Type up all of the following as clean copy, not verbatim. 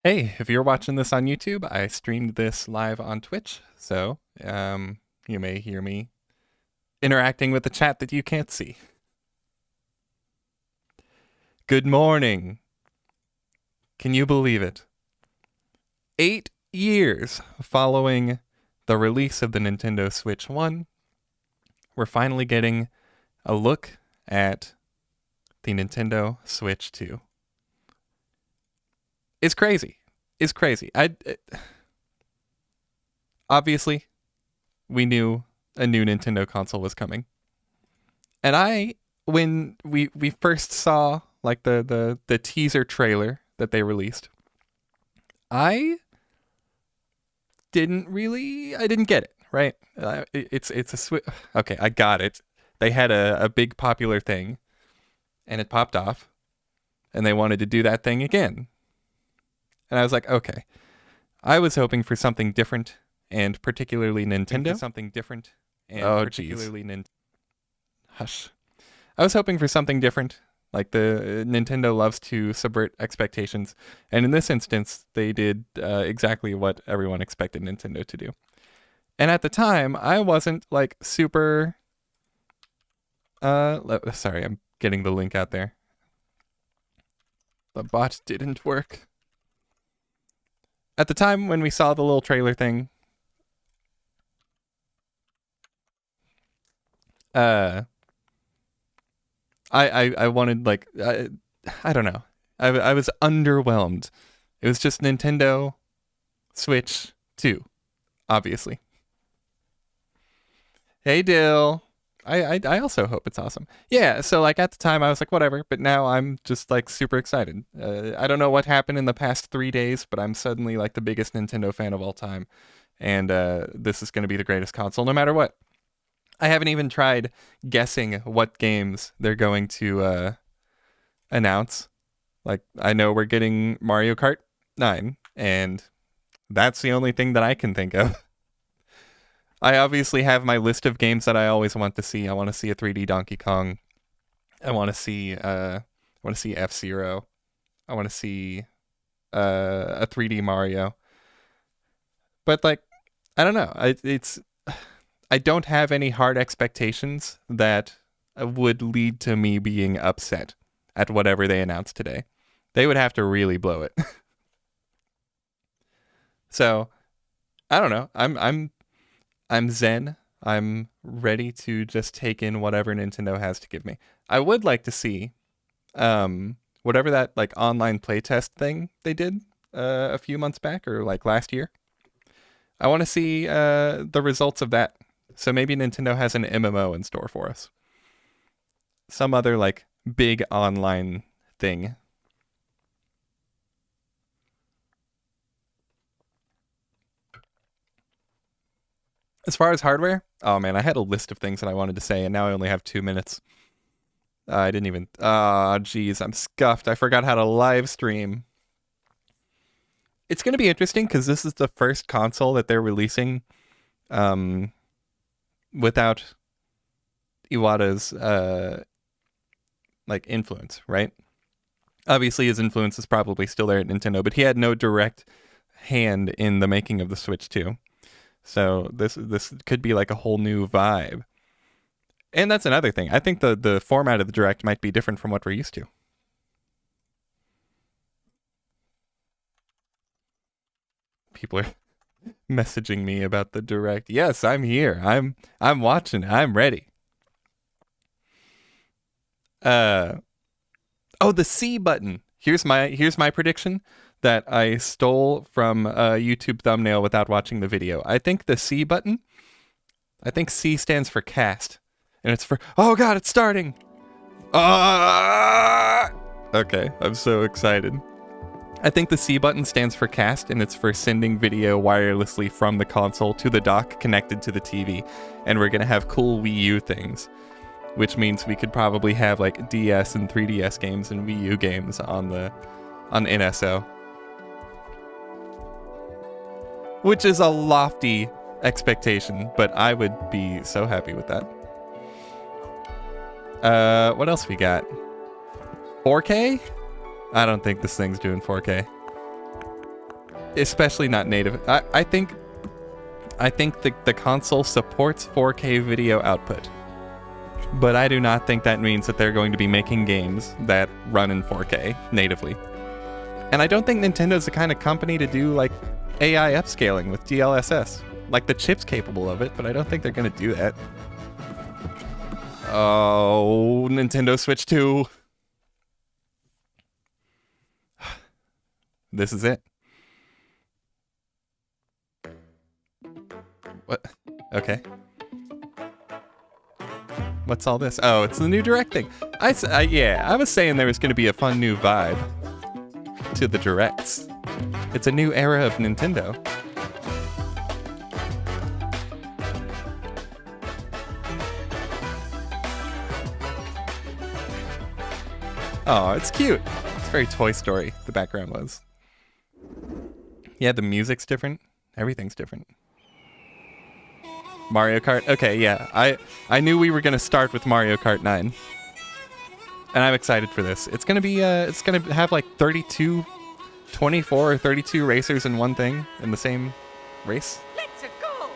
Hey, if you're watching this on YouTube, I streamed this live on Twitch, so you may hear me interacting with the chat that you can't see. Good morning. Can you believe it? 8 years following the release of the Nintendo Switch 1, we're finally getting a look at the Nintendo Switch 2. It's crazy. It's crazy. Obviously, we knew a new Nintendo console was coming. And when we first saw like the teaser trailer that they released, I didn't get it, right? It's a okay, I got it. They had a big popular thing and it popped off and they wanted to do that thing again. And I was like, okay. I was hoping for something different and particularly Nintendo. Something different and particularly Nintendo. Hush. I was hoping for something different. Like the Nintendo loves to subvert expectations, and in this instance, they did exactly what everyone expected Nintendo to do. And at the time, I wasn't like super. Sorry, I'm getting the link out there. The bot didn't work. At the time when we saw the little trailer thing, I wanted like I don't know. I was underwhelmed. It was just Nintendo Switch 2, obviously. Hey Dill. I also hope it's awesome. Yeah, so like at the time I was like whatever, but now I'm just like super excited. I don't know what happened in the past 3 days, but I'm suddenly like the biggest Nintendo fan of all time, and this is going to be the greatest console no matter what. I haven't even tried guessing what games they're going to announce. Like, I know we're getting Mario Kart 9, and that's the only thing that I can think of. I obviously have my list of games that I always want to see. I want to see a 3D Donkey Kong. I want to see F-Zero. I want to see a 3D Mario. But like, I don't know. I don't have any hard expectations that would lead to me being upset at whatever they announced today. They would have to really blow it. So, I don't know. I'm zen. I'm ready to just take in whatever Nintendo has to give me. I would like to see whatever that like online playtest thing they did a few months back or like last year. I want to see the results of that. So maybe Nintendo has an MMO in store for us. Some other like big online thing. As far as hardware, oh man, I had a list of things that I wanted to say, and now I only have 2 minutes. I didn't even. Geez, I'm scuffed. I forgot how to live stream. It's going to be interesting because this is the first console that they're releasing without Iwata's like influence, right? Obviously, his influence is probably still there at Nintendo, but he had no direct hand in the making of the Switch 2. So this could be like a whole new vibe. And that's another thing. I think the format of the Direct might be different from what we're used to. People are messaging me about the Direct. Yes, I'm here. I'm watching. I'm ready. Oh, the C button. Here's my prediction that I stole from a YouTube thumbnail without watching the video. I think the C button, I think C stands for cast. And it's for, oh god, it's starting. Okay, I'm so excited. I think the C button stands for cast, and it's for sending video wirelessly from the console to the dock connected to the TV. And we're gonna have cool Wii U things, which means we could probably have like DS and 3DS games and Wii U games on NSO. Which is a lofty expectation, but I would be so happy with that. What else we got? 4K? I don't think this thing's doing 4K. especially not native. I think the console supports 4K video output, but I do not think that means that they're going to be making games that run in 4K natively. And I don't think Nintendo's the kind of company to do like AI upscaling with DLSS. Like, the chip's capable of it, but I don't think they're gonna do that. Oh, Nintendo Switch 2. This is it. What? Okay. What's all this? Oh, it's the new Direct thing. Yeah, I was saying there was gonna be a fun new vibe to the Directs. It's a new era of Nintendo. Oh, it's cute. It's very Toy Story, the background was. Yeah, the music's different. Everything's different. Mario Kart. Okay, yeah. I knew we were going to start with Mario Kart 9. And I'm excited for this. It's going to be it's going to have like 24 or 32 racers in one thing in the same race. Let's go.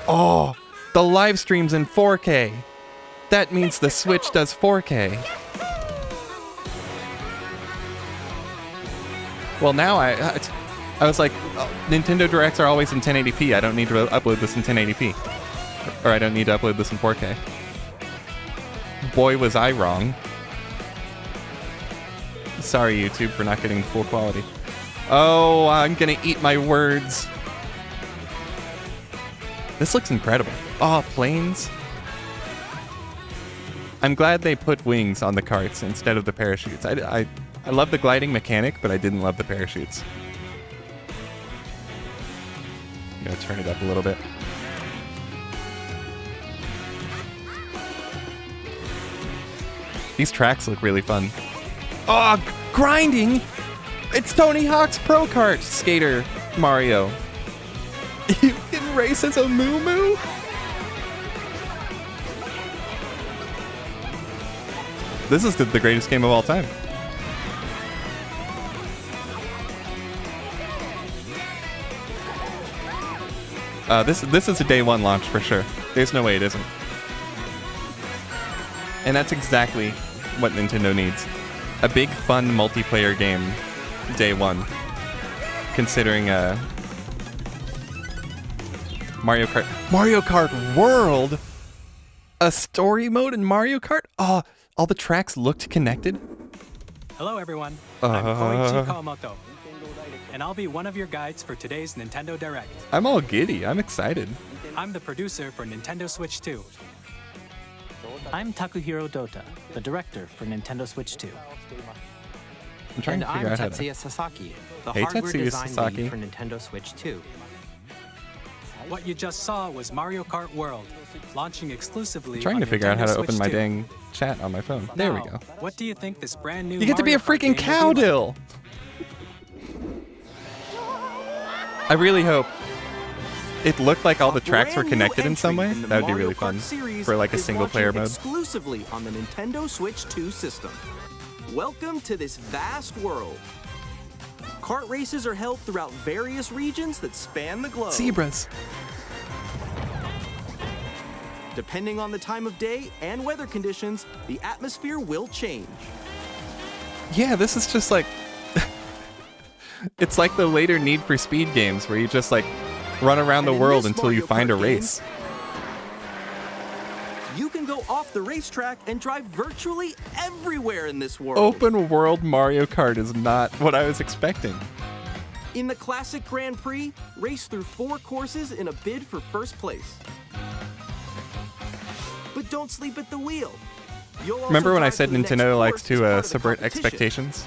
Oh, the live stream's in 4K. That means the Switch does 4K. Well, now I was like, oh, Nintendo Directs are always in 1080p. I don't need to upload this in 1080p. Or I don't need to upload this in 4K. Boy, was I wrong. Sorry, YouTube, for not getting full quality. Oh, I'm gonna eat my words. This looks incredible. Oh, planes. I'm glad they put wings on the carts instead of the parachutes. I love the gliding mechanic, but I didn't love the parachutes. I'm gonna turn it up a little bit. These tracks look really fun. Oh, grinding! It's Tony Hawk's Pro Kart Skater Mario. You can race as a Moo Moo? This is the greatest game of all time. This is a day one launch for sure. There's no way it isn't. And that's exactly what Nintendo needs. A big, fun multiplayer game day one. Considering Mario Kart World? A story mode in Mario Kart? Oh, all the tracks looked connected? Hello everyone, I'm Koichi Kawamoto, and I'll be one of your guides for today's Nintendo Direct. I'm all giddy, I'm excited. I'm the producer for Nintendo Switch 2. I'm Takuhiro Dota, the director for Nintendo Switch 2. I'm trying And to figure I'm out how to... Tetsuya Sasaki, the Hey, hardware Tetsuya design Sasaki. lead for Nintendo Switch 2. What you just saw was Mario Kart World, launching exclusively I'm trying on to figure out how Nintendo to open Switch my 2. dang chat on my phone. There we Now, go. What do you think this brand new You get to be a Mario Kart freaking game will be like? cowdill! I really hope it looked like all the tracks were connected in some way. That would be really fun for like a single player mode. Exclusively on the Nintendo Switch 2 system. Welcome to this vast world. Kart races are held throughout various regions that span the globe. Zebras. Depending on the time of day and weather conditions, the atmosphere will change. Yeah, this is just like... It's like the later Need for Speed games where you just like run around the And in world this until you Mario find a Kart race. You can go off the racetrack and drive virtually everywhere in this world. Open world Mario Kart is not what I was expecting. In the classic Grand Prix, race through 4 courses in a bid for first place. But don't sleep at the wheel. You'll also Remember when I drive said to the next Nintendo likes course as to part of the subvert competition. expectations?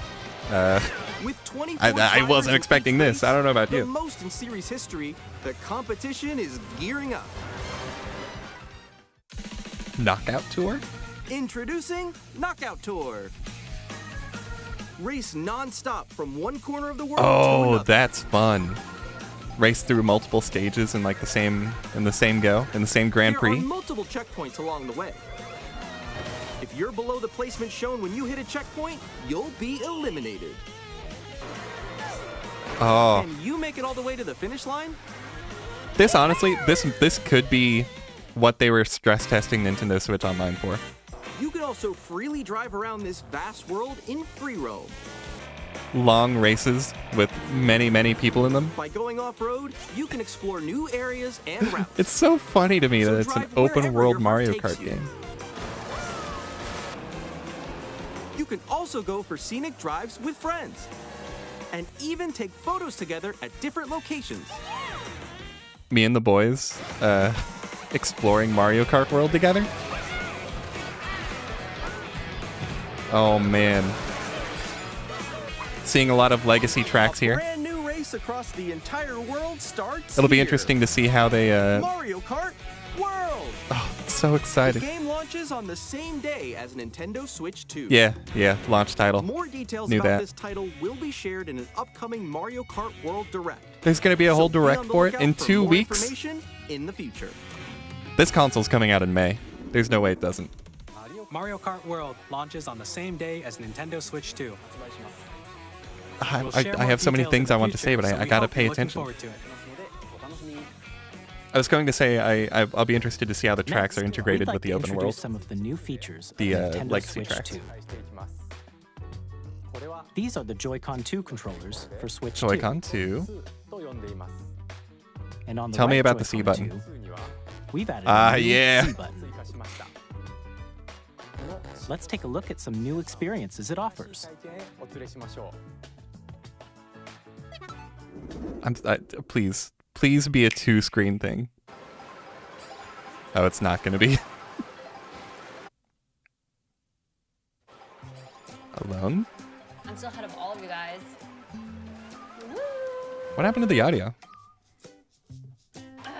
With 24 I drivers wasn't in expecting each this. race, I don't know about the you. most in series history, the competition is gearing up. Knockout Tour? Introducing Knockout Tour. Race non-stop from one corner of the world to Oh, another. that's fun. Race through multiple stages in like the same go, in the same Grand There Prix. are multiple checkpoints along the way. If you're below the placement shown when you hit a checkpoint, you'll be eliminated. Oh, Can you make it all the way to the finish line? this honestly, this could be what they were stress testing Nintendo Switch Online for. You can also freely drive around this vast world in free roam. Long races with many, many people in them. By going off-road, you can explore new areas and routes. It's so funny to me So that it's an drive wherever open world your heart Mario takes Kart you. game. You can also go for scenic drives with friends. And even take photos together at different locations. Me and the boys exploring Mario Kart World together. Oh man. Seeing a lot of legacy tracks A here. brand new race across the entire world starts It'll be here. interesting to see how they Mario Kart World. oh, it's so The exciting. game launches on the same day as Nintendo Switch 2. Yeah, launch title. More details Knew about that. this title will be shared in an upcoming Mario Kart World Direct. There's going to be a whole So be on direct the for it lookout in for 2 more weeks. information in the future. This console's coming out in May. There's no way it doesn't. Mario Kart World launches on the same day as Nintendo Switch 2. We'll share I more have so many details things in I the want to say, future, but so I we gotta hope pay you're looking attention. forward to it. I was going to say I'll be interested to see how the tracks are Next, integrated we'd like with the to open introduce world. some of the new features The, of Nintendo legacy Switch tracks. 2. These are the Joy-Con 2 controllers for Switch 2. Joy-Con 2. And on the Tell me right about the C Joy-Con button. 2, we've added Ah, a new yeah. C button. Let's take a look at some new experiences it offers. Please be a 2-screen thing. Oh, it's not going to be. Alone? I'm still ahead of all of you guys. What happened to the audio?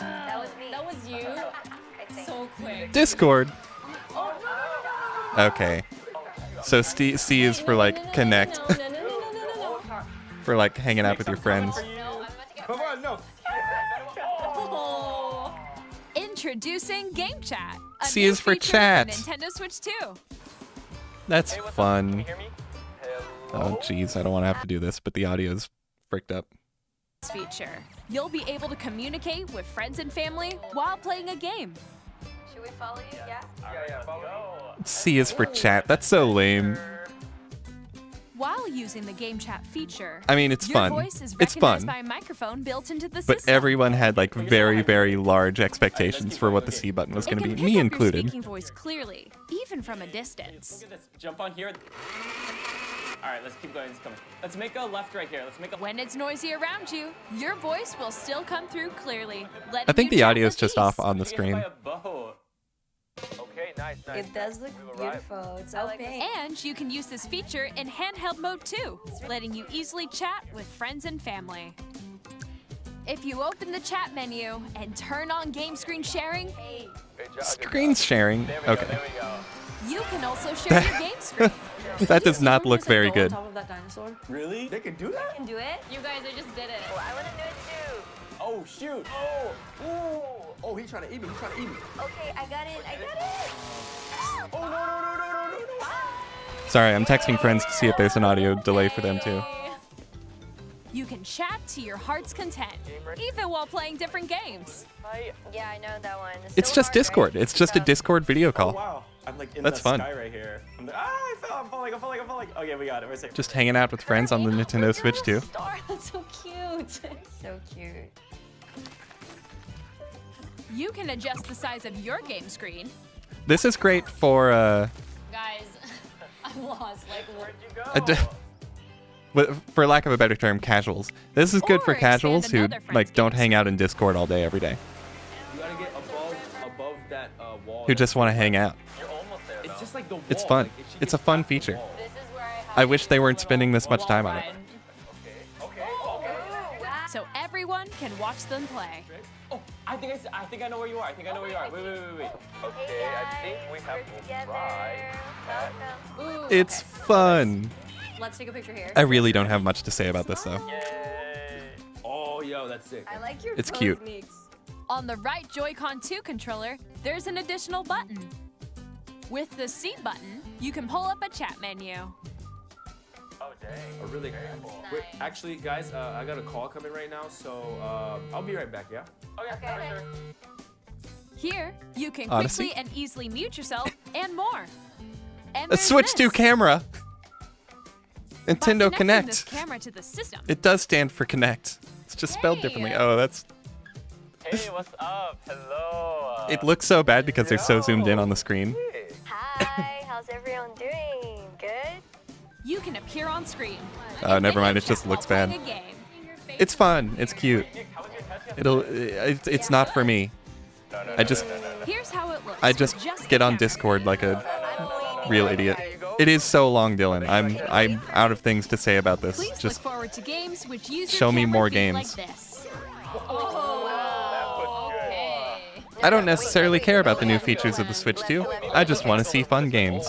That was me. That was you. So quick. Discord. Oh, no. Okay. So C is for like connect, No, no, no, no, no, no, no. for like hanging out with your friends. No, I'm about to get Come on, no. Oh. Introducing Game Chat. A C new is for feature chat. Nintendo Switch 2. That's fun. Hear me? Oh jeez, I don't want to have to do this, but the audio's fricked up. Feature. You'll be able to communicate with friends and family while playing a game. Should we follow you? Yeah. Yeah, follow me. C is for chat. That's so lame. While using the Game Chat feature, I mean, it's your fun. voice is It's recognized fun. by a microphone built into the But system. everyone had like very, very large expectations for what the C button was It going to can be, pick me up your included. speaking voice clearly, even from a distance. Look at this. Jump on here. All right, let's keep going. It's coming. Let's make a left right here. Let's make a. When it's noisy around you, your voice will still come through clearly. I think the audio is just off on the stream. By a boat. Okay, nice. It does look beautiful. It's so pink. And you can use this feature in handheld mode too, letting you easily chat with friends and family. If you open the chat menu and turn on game screen sharing, Screen sharing. Okay. you can also share your game screen. That does not look very good. Top of that dinosaur. Really? They can do that? Can do it. You guys, I just did it. I want to do it too. Oh shoot! Oh! Ooh! Oh, he's trying to eat me. He's trying to eat me. Okay, I got it. I got it. Oh no no no no no no no! Sorry, I'm texting friends to see if there's an audio delay for them too. You can chat to your heart's content, even while playing different games. Yeah, I know that one. It's so just hard, Discord. right? It's just a Discord video Oh call. wow! I'm like in That's the fun. sky right here. I'm like, I fell. I'm falling. I'm falling. I'm falling. Okay, we got it. We're safe. Just hanging out with friends on the Nintendo Switch too. Star, that's so cute. So cute. You can adjust the size of your game screen. This is great for Guys, I'm lost. Like, Where'd you go? for lack of a better term, casuals. This is good Or for expand casuals who another friend's like don't game hang out in Discord all day every day. You gotta get above that wall. Who just want to hang out. You're almost there. It's just like the wall. It's fun. Like, if she It's a gets fun past the feature. wall. this is where I have I wish they weren't spending this much time on it. Okay. So everyone can watch them play. Oh, I think I know where you are. I think I know where you are. Wait. Okay, I think we have to try. Welcome. Ooh, It's fun. Let's take a picture here. I really don't have much to say about this though. Oh, yo, that's sick. I like your It's pose cute. mix. On the right Joy-Con 2 controller, there's an additional button. With the C button, you can pull up a chat menu. Oh, really? Wait, actually, guys, I got a call coming right now, so I'll be right back, yeah? Okay, for sure. Here, you can Odyssey? quickly and easily mute yourself and more. And A there's Switch 2 this. camera. By Nintendo connecting Connect. this camera to the system. It does stand for Connect. It's just spelled Hey. differently. Oh, that's. Hey, what's up? Hello. It looks so bad because they're so zoomed in on the screen. Hi, how's everyone doing? Good? You can appear on screen. Oh, never mind. It Chat just while looks bad. playing a game. It's fun. It's cute. It's not for me. I just Here's how it looks. I with just the get on camera. Discord like a real idiot. It is so long, Dylan. I'm out of things to say about this. Please Just look forward to games which use your show me camera more feed games. Like this. Oh, okay. I don't necessarily care about the new features of the Switch 2. I just want to see fun games.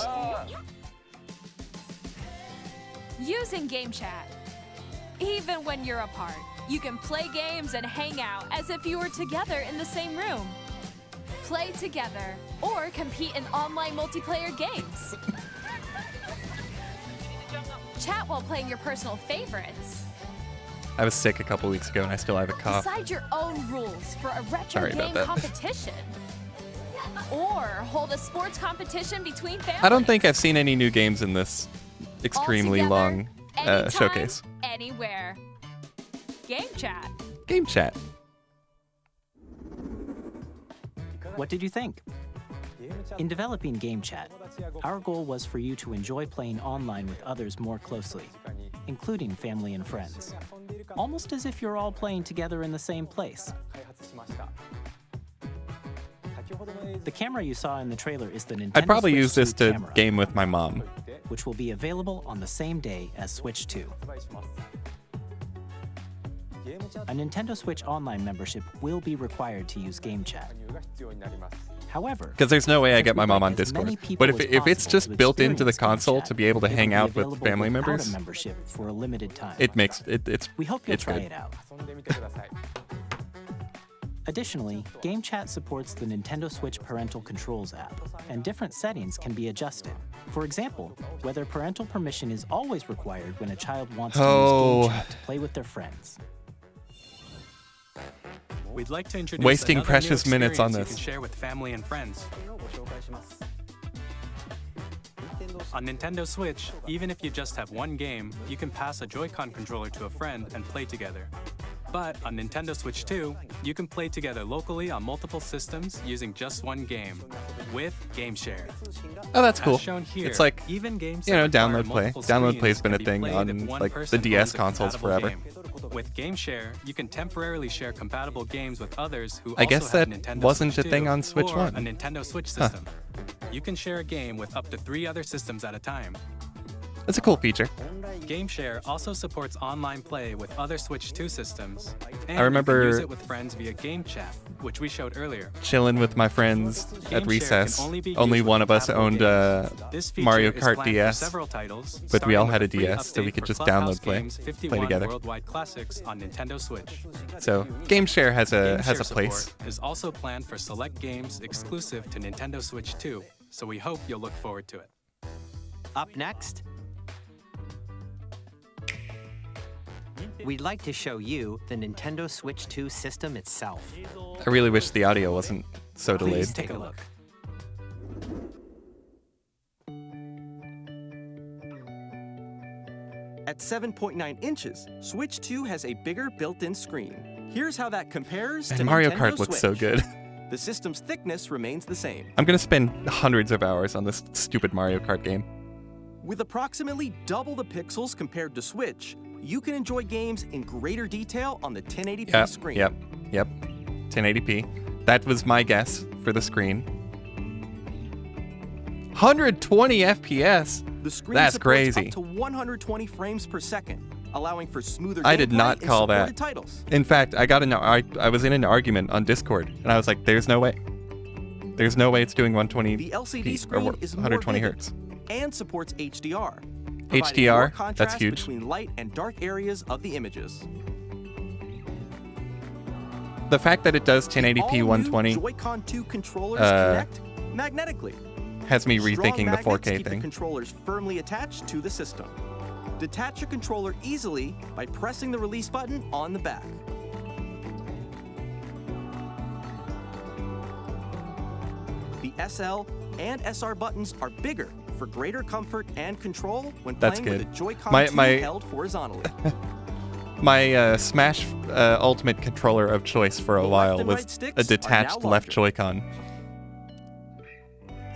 Using Game Chat. Even when you're apart, you can play games and hang out as if you were together in the same room. Play together or compete in online multiplayer games. Chat while playing your personal favorites. I was sick a couple weeks ago and I still have a cough. Decide your own rules for a retro Sorry about game that. competition. Or hold a sports competition between families. I don't think I've seen any new games in this extremely All together, long anytime, showcase. Anywhere. Game Chat. Game Chat. What did you think? In developing Game Chat, our goal was for you to enjoy playing online with others more closely, including family and friends, almost as if you're all playing together in the same place. The camera you saw in the trailer is the Nintendo I'd probably Switch use this 2 to camera, game with my mom. which will be available on the same day as Switch 2. A Nintendo Switch Online membership will be required to use Game Chat. However, Because there's no way I since get my we'd mom like on as many Discord. people But as if it's possible just to built into the experience Game console Chat, to be able to it will hang be out with available family without members, a membership for a limited time. it makes it's We hope you'll it's try good. it out. Additionally, Game Chat supports the Nintendo Switch Parental Controls app, and different settings can be adjusted. For example, whether parental permission is always required when a child wants to Oh. use Game Chat to play with their friends. We'd like to introduce Wasting another precious new minutes on experience this. You can share with family and friends. On Nintendo Switch, even if you just have one game, you can pass a Joy-Con controller to a friend and play together. But on Nintendo Switch 2, you can play together locally on multiple systems using just one game with Game Share. Oh, that's As cool. shown here, It's like, even games you know, that require download play. multiple Download screens play's been can a be thing played if on one like the person DS owns a consoles compatible forever. game. With Game Share, you can temporarily share compatible games with others who I guess also have that Nintendo wasn't Switch a thing 2 on Switch or 1. a Nintendo Switch system. You can share a game with up to 3 other systems at a time. It's a cool feature. Game Share also supports online play with other Switch 2 systems. And remember- you can use it with friends via Game Chat, which we showed earlier. Chilling with my friends Game at Share can recess. only be Only used one with of us compatible owned games. This feature Mario is Kart planned for DS, several titles, but we all starting had a with free DS, so we update could for just Clubhouse download play, Games play 51 together. Worldwide Classics on Nintendo Switch. So Game Share has a Game Share place. support is also planned for select games exclusive to Nintendo Switch 2, so we hope you'll look forward to it. Up next, we'd like to show you the Nintendo Switch 2 system itself. I really wish the audio wasn't so delayed. Please take a look. At 7.9 inches, Switch 2 has a bigger built-in screen. Here's how that compares to And Mario Nintendo Kart looks so Switch. good. The system's thickness remains the same. I'm gonna spend hundreds of hours on this stupid Mario Kart game. With approximately double the pixels compared to Switch, you can enjoy games in greater detail on the 1080p screen. Yep. 1080p. That was my guess for the screen. 120 FPS. The screen That's supports crazy. up to 120 frames per second, allowing for smoother I did gameplay not and call that. supported titles. In fact, I was in an argument on Discord, and I was like, "There's no way. There's no way it's doing 120 The LCD or screen is more 120 vivid hertz." and supports HDR. providing HDR, more that's contrast huge. between light and dark areas of the images. The fact that it does 1080p All-new 120 Joy-Con 2 controllers uh, connect magnetically. has me Strong rethinking the magnets 4K keep thing. the controllers firmly attached to the system. Detach a controller easily by pressing the release button on the back. The SL and SR buttons are bigger for greater comfort and control when That's playing good. with a Joy-Con My- 2 my- held horizontally. My Smash Ultimate controller of choice for a The while left and was right sticks a are detached now left larger. Joy-Con.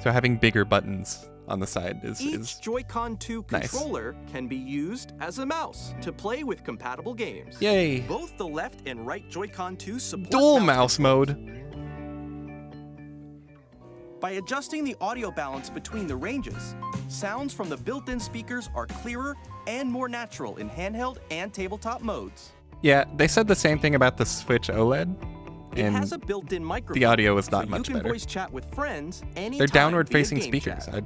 So having bigger buttons on the side is Each Joy-Con 2 nice. controller can be used as a mouse to play with compatible games. Yay. Both the left and right Joy-Con 2 support Dual mouse mode. By adjusting the audio balance between the ranges, sounds from the built-in speakers are clearer and more natural in handheld and tabletop modes. Yeah, they said the same thing about the Switch OLED. It And has a built-in microphone. the audio is not so much you can better. voice chat with friends anytime They're downward via facing game speakers. chat.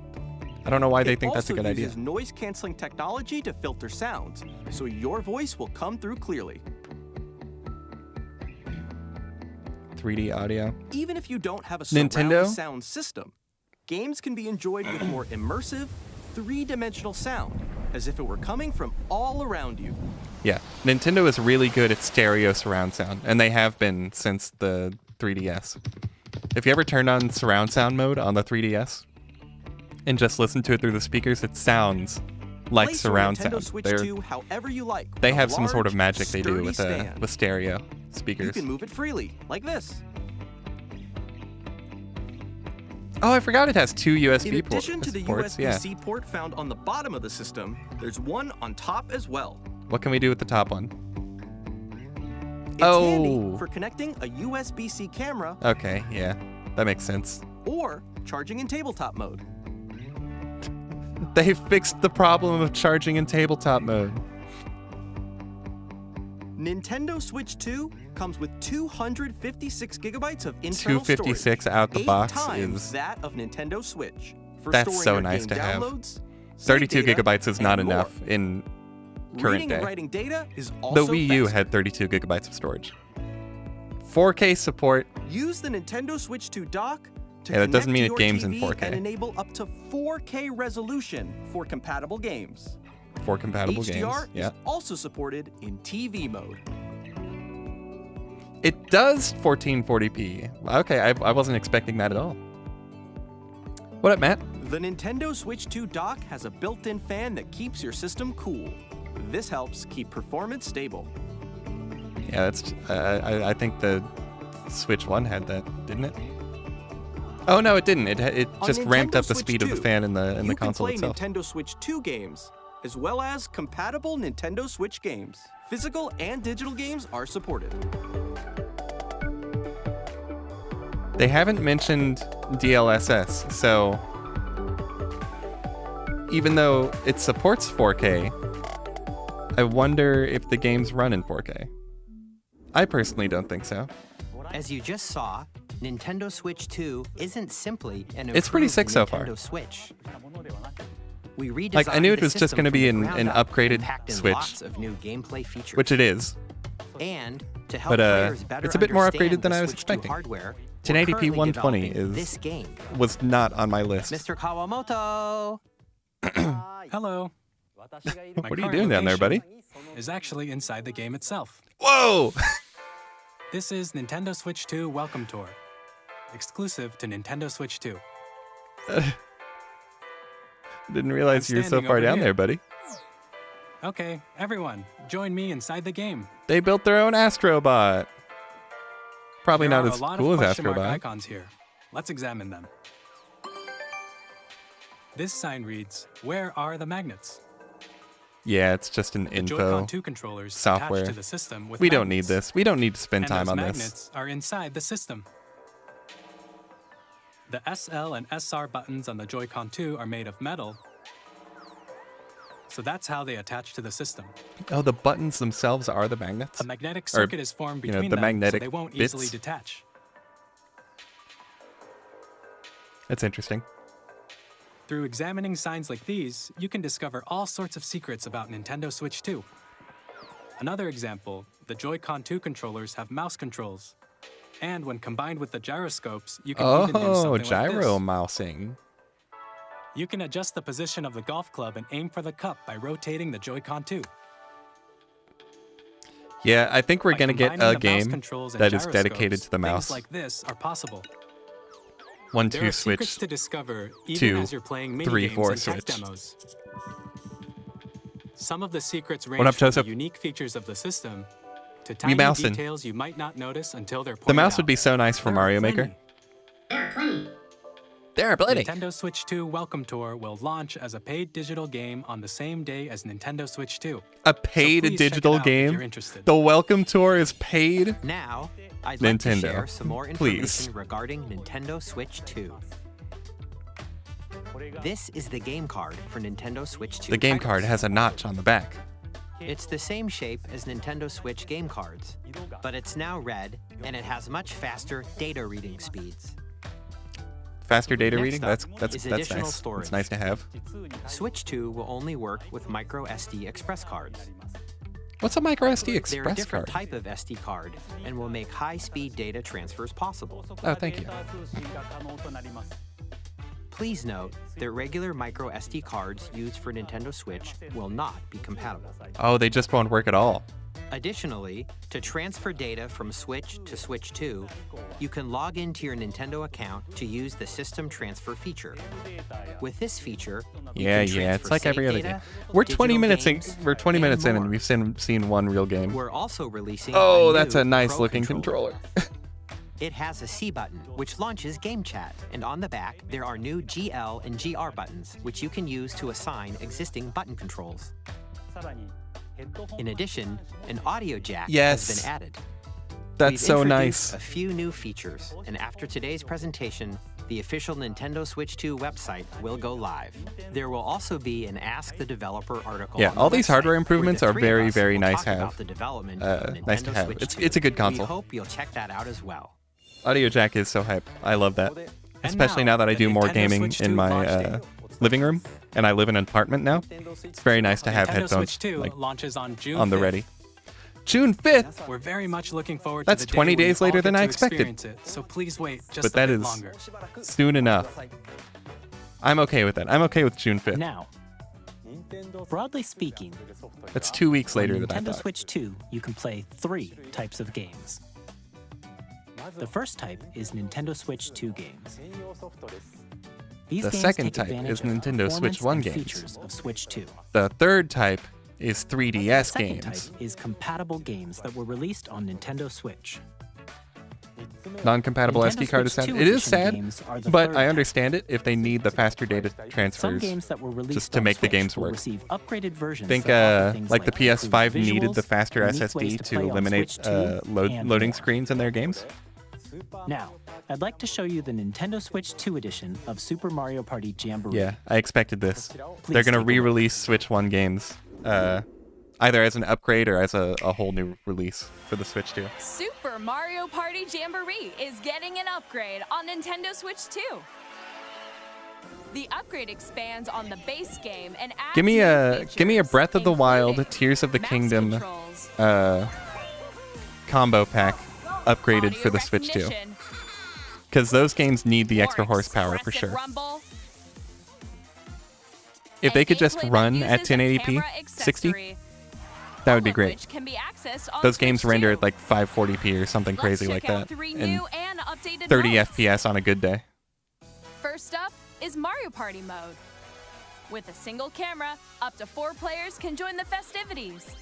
I don't know why they It think that's a also good idea. uses noise-canceling technology to filter sounds, so your voice will come through clearly. 3D audio. Even if you don't have a Nintendo? surround sound system, games can be enjoyed with more immersive, three-dimensional sound, as if it were coming from all around you. Yeah, Nintendo is really good at stereo surround sound, and they have been since the 3DS. If you ever turn on surround sound mode on the 3DS and just listen to it through the speakers, it sounds like Place your surround Nintendo sound. Switch They're- 2 however you like. They with a have some sort of large, magic they do sturdy with stand. stereo You speakers. can move it freely, like this. Oh, I forgot it has two USB In addition to the ports. Yeah. USB-C port found on the bottom of the system, there's one on top as well. What can we do with the top one? It's Oh. handy for connecting a USB-C camera Okay, yeah, that makes sense. or charging in tabletop mode. They fixed the problem of charging in tabletop mode. Nintendo Switch 2 comes with 256 gigabytes of internal 256 storage, out the 8 box times is- that of Nintendo Switch. For That's storing so your nice game to have. downloads, save 32 data, gigabytes is not and more. enough in current Reading day. and writing data is The also Wii U faster. had 32 gigabytes of storage. 4K support. Use the Nintendo Switch 2 dock to Yeah, that doesn't connect mean to it your games in TV 4K. and enable up to 4K resolution for compatible games. For compatible HDR games. Yeah. is also supported in TV mode. It does 1440p. Okay, I wasn't expecting that at all. What up, Matt? The Nintendo Switch 2 dock has a built-in fan that keeps your system cool. This helps keep performance stable. Yeah, that's. I think the Switch 1 had that, didn't it? Oh no, it didn't. It On just ramped Nintendo up the Switch speed of the 2, fan in the you console can play itself. Nintendo Switch 2 games, as well as compatible Nintendo Switch games. Physical and digital games are supported. They haven't mentioned DLSS, so even though it supports 4K, I wonder if the games run in 4K. I personally don't think so. As you just saw, Nintendo Switch 2 isn't simply an It's pretty improved sick so far. Nintendo Switch. We redesigned Like, I knew it the was just system gonna be from the an ground up, upgraded packed in Switch, lots of new gameplay features. which it is. And to help But, players better it's a bit more understand upgraded than the I was Switch 2 expecting. hardware, 1080p we're currently 120 developing is this game. was not on my list. Mr. Kawamoto. Hello. My What are you current doing down there, buddy? location Is actually inside the game itself. Whoa! This is Nintendo Switch 2 Welcome Tour, exclusive to Nintendo Switch 2. Didn't realize you were so standing far over down here. there, buddy. Okay, everyone, join me inside the game. They built their own Astrobot. Probably There not are as a lot cool of as question mark Astrobot. icons here. Let's examine them. This sign reads, "Where are the magnets?" Yeah, it's just an The info Joy-Con 2 controllers software. attached to the system with We don't need magnets. this. We don't need to spend And time those on this. magnets are inside the system. The SL and SR buttons on the Joy-Con 2 are made of metal, so that's how they attach to the system. Oh, the buttons themselves are the magnets? A magnetic Or, circuit is formed you know, between the them, so magnetic they won't bits. easily detach. That's interesting. Through examining signs like these, you can discover all sorts of secrets about Nintendo Switch 2. Another example, the Joy-Con 2 controllers have mouse controls. And when combined with the gyroscopes, you can even do Oh, something gyro like mousing. You can adjust the position of the golf club and aim for the cup by rotating the Joy-Con 2. Yeah, I think we're By gonna get combining a the mouse game controls and that is dedicated gyroscopes, to the mouse. Things like this are possible. 1, There 2 are secrets switch. to discover even 2, as you're playing 3, mini games 4 and tech switch. demos. Some of the secrets What range up, from the Joseph? unique features of the system to Me tiny mousing. details you might not notice until they're pointed The mouse out. would be so nice for There are Mario plenty. Maker. There are plenty. Nintendo Switch 2 Welcome Tour will launch as a paid digital game on the same day as Nintendo Switch 2. A paid please check it digital out if game. you're interested. The Welcome Tour is paid. Now, I'd like to Nintendo, share some more please. information regarding Nintendo Switch 2. This is the game card for Nintendo Switch 2 The game titles. card has a notch on the back. It's the same shape as Nintendo Switch game cards, but it's now red and it has much faster data reading speeds. Faster data Next reading. up That's is additional nice. storage. It's nice to have. Switch 2 will only work with micro SD express cards. What's a micro SD They're a express different card? type of SD card and will make high-speed data transfers possible. Oh, thank you. Please note that regular micro SD cards used for Nintendo Switch will not be compatible. Oh, they just won't work at all. Additionally, to transfer data from Switch to Switch 2, you can log into your Nintendo account to use the System Transfer feature. With this feature, you Yeah, can yeah. It's transfer like every save other data, game. We're 20 digital minutes in. games, We're 20 and minutes in, and more. we've seen one real game. We're also releasing Oh, a that's new a nice Pro looking controller. It has a C button, which launches Game Chat, and on the back, there are new GL and GR buttons, which you can use to assign existing button controls. In addition, an audio jack Yes. has been added. That's We've so introduced nice. A few new features, and after today's presentation, the official Nintendo Switch 2 website will go live. There will also be an Ask the Developer article. Yeah, on the all these website hardware where the improvements are three of very, us very will nice talk to about have. the development of Nice to Nintendo have. Switch It's 2. a good console. We hope you'll check that out as well. Audio jack is so hype. I love that. Especially now, now that I the do more Nintendo gaming Switch in 2 my launch date. living room, and I live in an apartment now. It's very nice to have Nintendo headphones Switch 2 like launches on June on the 5th. ready. June 5th. We're very much looking forward That's to the 20 day when days you all later get than to I expected. experience it, so please wait just But a that bit is longer. soon enough. I'm okay with that. I'm okay with June 5th. Now, broadly speaking, That's 2 weeks later on than I Nintendo thought. Switch 2, you can play 3 types of games. The first type is Nintendo Switch 2 games. These The games second take type advantage is of the Nintendo Switch performance 1 and games. features of Switch 2. The third type is 3DS Second games. type is compatible games that were released on Nintendo Switch. Non-compatible Nintendo SD card is Switch sad. 2 It is edition sad, games are the but third I type. understand it if they need the faster data Some transfers. games that were released just to on make the Switch games will work. receive upgraded versions I think that offer things like the improved PS5 needed the visuals, faster unique ways SSD to to play on eliminate Switch 2, and loading more. screens in their games. Now, I'd like to show you the Nintendo Switch 2 edition of Super Mario Party Jamboree. Yeah, I expected this. Please They're gonna take a look. re-release Switch 1 games, either as an upgrade or as a whole new release for the Switch 2. Super Mario Party Jamboree is getting an upgrade on Nintendo Switch 2. The upgrade expands on the base game and adds Give me new a features, Breath of the Wild, including Tears of the mouse Kingdom controls, combo pack upgraded audio for the Switch 2. recognition, Because those games need the extra more horsepower for expressive sure. rumble, If they and could just gameplay that run at uses a 1080p, camera 60, accessory, that would be all of great. which can be accessed on Those games Switch render 2. at like 540p or something Let's crazy check like out that, 3 and new and updated 30 modes. FPS on a good day. First up is Mario Party mode. With a single camera, up to 4 players can join the festivities.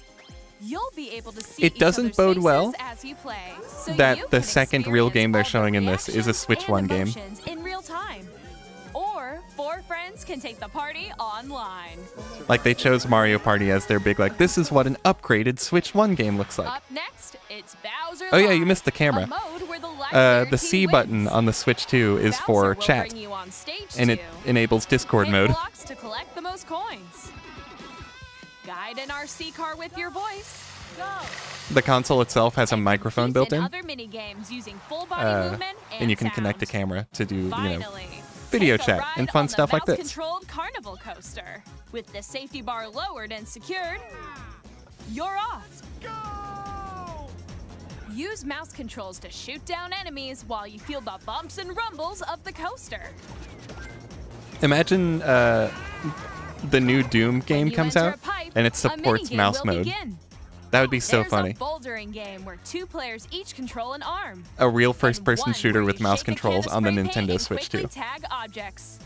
You'll be able to see It each doesn't other's bode faces well as you play, so that you the can second real experience game they're all the showing in this is a reactions Switch and 1 game. emotions in real time. Or 4 friends can take the party online. Like they chose Mario Party as their big like, this is what an upgraded Switch 1 game looks like. Up next, it's Bowser Oh yeah, you Live, missed the a camera. mode where the legendary The C king button wins. on the Switch 2 is Bowser for will chat, bring you on stage and it too. enables Discord Hit mode. blocks to collect the most coins. Guide an RC car with your voice. Go. The console itself has a microphone built in, Other mini games using full body movement and you can connect a sound. camera to do, Finally, video take a chat ride and fun on stuff the like this. mouse-controlled carnival coaster. With the safety bar lowered and secured, you're off. Use mouse controls to shoot down enemies while you feel the bumps and rumbles of the coaster. Imagine the new Doom game When you comes enter out a pipe, and it a supports minigame mouse will mode. begin. That would be so There's funny. a bouldering game where 2 players each control an arm. A real And first-person one shooter where with you mouse shake a can controls of on the spray paint Nintendo and Switch quickly 2. tag objects.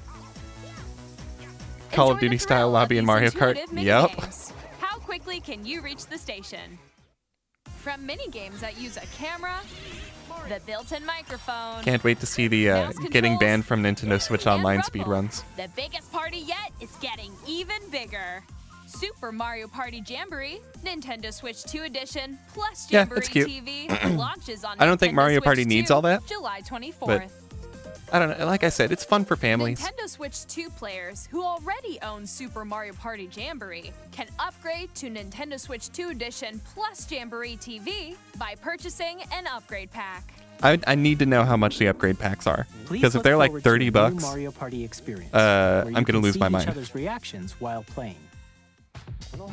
Call Enjoy of the Duty thrill style of lobby in these Mario Kart. intuitive Yep. minigames. How quickly can you reach the station? From minigames that use a camera, the built-in microphone, Can't wait to see the mouse getting controls, banned from Nintendo Switch and Online rumble. speedruns. The biggest party yet is getting even bigger. Super Mario Party Jamboree, Nintendo Switch 2 Edition, plus Yeah, Jamboree it's cute. TV launches on I don't think Nintendo Mario Switch Party needs 2, all that, July 24th. but I don't know. Like I said, it's fun for families. Nintendo Switch 2 players who already own Super Mario Party Jamboree can upgrade to Nintendo Switch 2 Edition plus Jamboree TV by purchasing an upgrade pack. I need to know how much the upgrade packs are, Please because if look they're like forward to a 30 new bucks, Mario Party experience, I'm where you gonna can lose see my each mind. other's reactions while playing.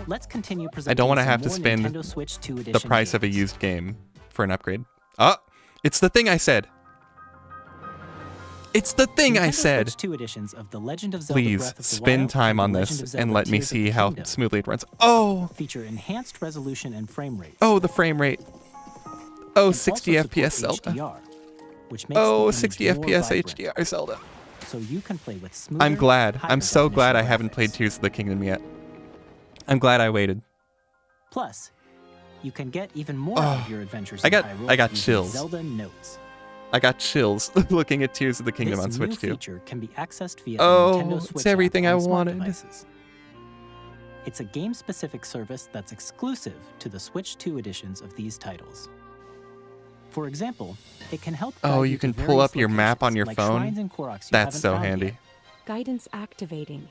Let's continue I presenting don't want to some have to more spend Nintendo Switch 2 the Edition price of a games. used game for an upgrade. Oh, it's the thing I said. It's the thing I Nintendo said. Switch 2 editions of The Legend of Zelda Please Breath of the spend Wild time and on The Legend of this Zelda and let me Tears of see the how Kingdom smoothly it runs. Oh, feature enhanced resolution and frame rates. oh, the frame rate. Oh, and 60 also FPS support Zelda. HDR, which makes Oh, the image 60 more FPS vibrant, HDR Zelda. so you can play with smoother, I'm glad. higher I'm so glad I definition haven't played graphics. Tears of the Kingdom yet. I'm glad I waited. Plus, you can get even more Oh, out of your adventures I in got- Hyrule I got using chills. Zelda Notes. I got chills looking at Tears of the Kingdom This on Switch new 2. feature can be accessed via Oh, the Nintendo it's Switch everything app I on smart wanted. devices. It's a game-specific service that's exclusive to the Switch 2 editions of these titles. For example, it can help Oh, guide you to can pull various up your map on locations, your like phone? shrines and Koroks you That's haven't so found handy. yet. Guidance activating.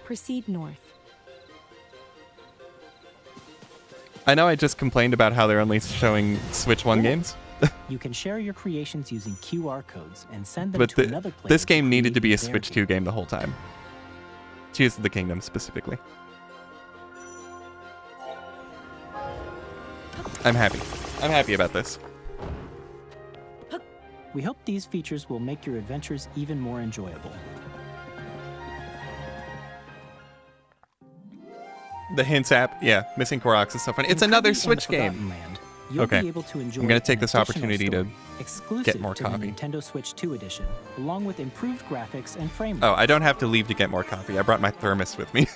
Proceed north. I know I just complained about how they're only showing Switch 1 games, You can share your creations using QR codes and send them but to another player this game needed create to be a their Switch game. 2 game the whole time. Tears of the Kingdom specifically. I'm happy. I'm happy about this. We hope these features will make your adventures even more enjoyable. The Hints app, yeah, Missing Koroks is so funny. It's In another Kirby and the Switch Forgotten game. Land, you'll Okay. be able to enjoy I'm gonna take an this additional opportunity to story exclusive get more to coffee. the Nintendo Switch 2 edition, along with improved graphics and frame rate. Oh, I don't have to leave to get more coffee. I brought my thermos with me.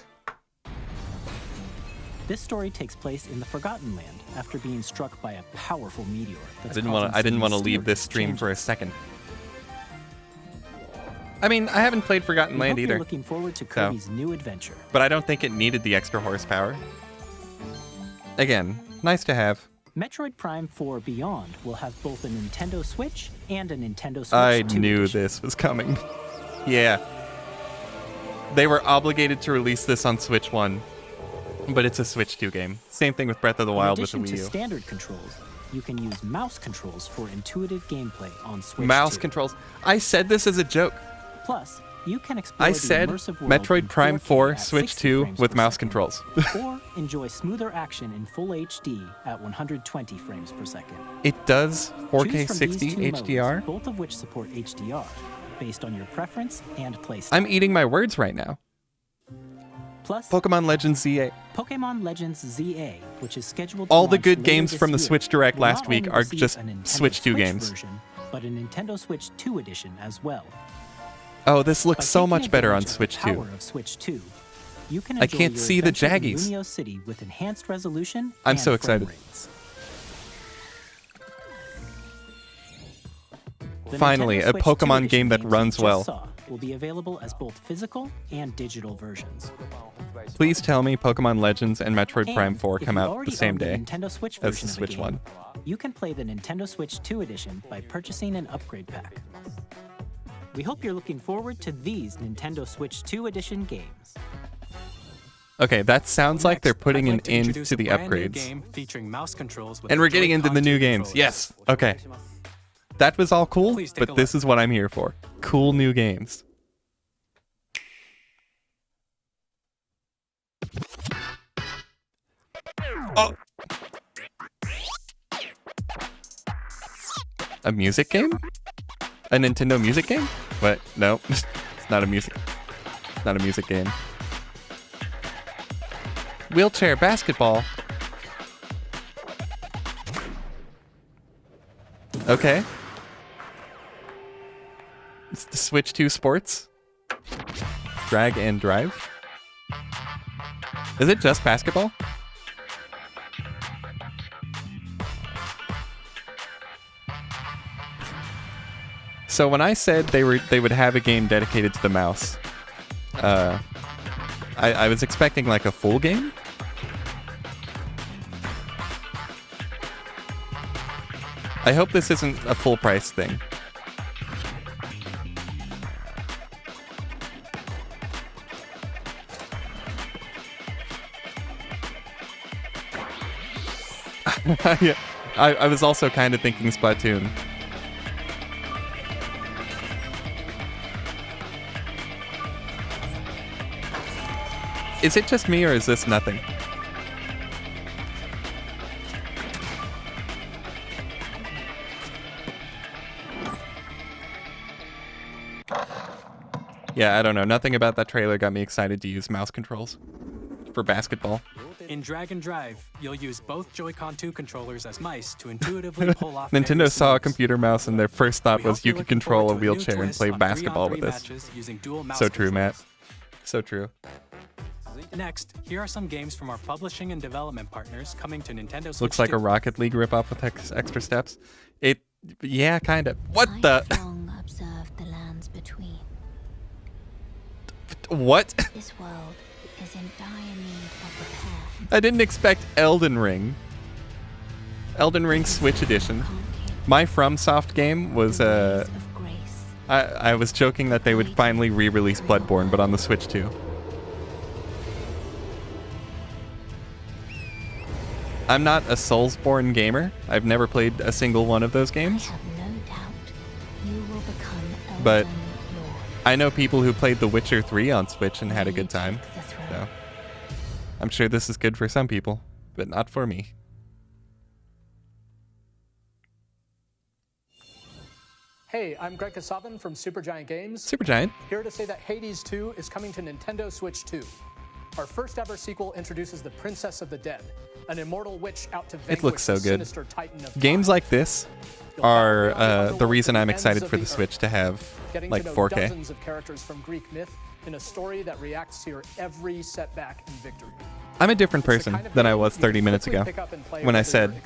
This story takes place in the Forgotten Land after being struck by a powerful meteor. I That's didn't causing want to some leave this mysterious stream for a changes. second. I mean, I haven't played Forgotten We Land hope you're either, looking forward to So. Kirby's new adventure. but I don't think it needed the extra horsepower. Again, nice to have. Metroid Prime 4 Beyond will have both a Nintendo Switch and a Nintendo Switch I 2 knew edition. this was coming. Yeah. They were obligated to release this on Switch 1, but it's a Switch 2 game. Same thing with Breath of the Wild In with the addition Wii to U. standard controls, you can use mouse controls for intuitive gameplay on Switch Mouse 2. controls. I said this as a joke. Plus, you can explore I the said immersive world in Metroid Prime 4K 4 at Switch 60 2 frames with per mouse second, controls. or enjoy smoother action in full HD at 120 frames per second. It does 4K Choose from 60 these two HDR. modes, both of which support HDR, based on your preference and playstyle. I'm eating my words right now. Plus, Pokemon Legends ZA. Pokemon Legends ZA, which is scheduled to All the launch good later games this from the year, Switch Direct will last not week only are receive just a Nintendo Switch 2 Switch games. version, but a Nintendo Switch 2 edition as well. Oh, this By looks so taking much better on advantage of Switch the 2. power of Switch 2, you can I enjoy can't your see the adventure in Jaggies. Lumio City with enhanced resolution I'm and so frame excited. rates. The Finally, Nintendo a Switch 2 Pokemon edition game that games you runs just well. saw will be available as both physical and digital versions. Please tell me Pokemon Legends and Metroid Prime And 4 if come you out already the same own the day Nintendo Switch as the version of a Switch game, 1. You can play the Nintendo Switch 2 edition by purchasing an upgrade pack. We hope you're looking forward to these Nintendo Switch 2 edition games. Okay, that sounds like they're Next, putting I'd an like to end introduce to a the brand new upgrades. game featuring mouse controls with And we're getting into Joy-Con the new 2 games. controllers. Yes. Okay. That was all cool, Please take but a this is what I'm here for. Cool new games. Oh. A music game? A Nintendo music game? What? No, it's not a music. It's not a music game. Wheelchair basketball. Okay. It's the Switch 2 Sports. Drag and drive. Is it just basketball? So when I said they would have a game dedicated to the mouse, I was expecting like a full game. I hope this isn't a full price thing. Yeah, I was also kind of thinking Splatoon. Is it just me, or is this nothing? Yeah, I don't know. Nothing about that trailer got me excited to use mouse controls for basketball. In Drag and Drive, you'll use both Joy-Con 2 controllers as mice to intuitively pull off Nintendo various saw a moves. computer mouse and their first thought We was hope you you're could looking control a forward to new wheelchair and twist play on basketball 3-on-3 with this. matches using dual mouse So true, Matt. controls. So true. Next, here are some games from our publishing and development partners coming to Nintendo Switch Looks like 2. a Rocket League ripoff with extra steps. Yeah, kind of. What the? Long observed the lands between. What? This world is in dire need of repair. I didn't expect Elden Ring. Elden Ring Switch Edition. My FromSoft game was I was joking that they would finally re-release Bloodborne, but on the Switch too. I'm not a Soulsborne gamer. I've never played a single one of those games. I have no doubt you will become But Elden Lord. I know people who played The Witcher 3 on Switch and had a good time. So I'm sure this is good for some people, but not for me. Hey, I'm Greg Kasavin from Supergiant Games. Supergiant. Here to say that Hades 2 is coming to Nintendo Switch 2. Our first ever sequel introduces the Princess of the Dead, an immortal witch out to vanquish It looks so the good. sinister titan of Games like this are the reason I'm excited for the Switch to have getting like to know 4K. dozens of characters from Greek myth in a story that reacts to your every setback and victory. I'm a different person than I was 30 minutes ago when I said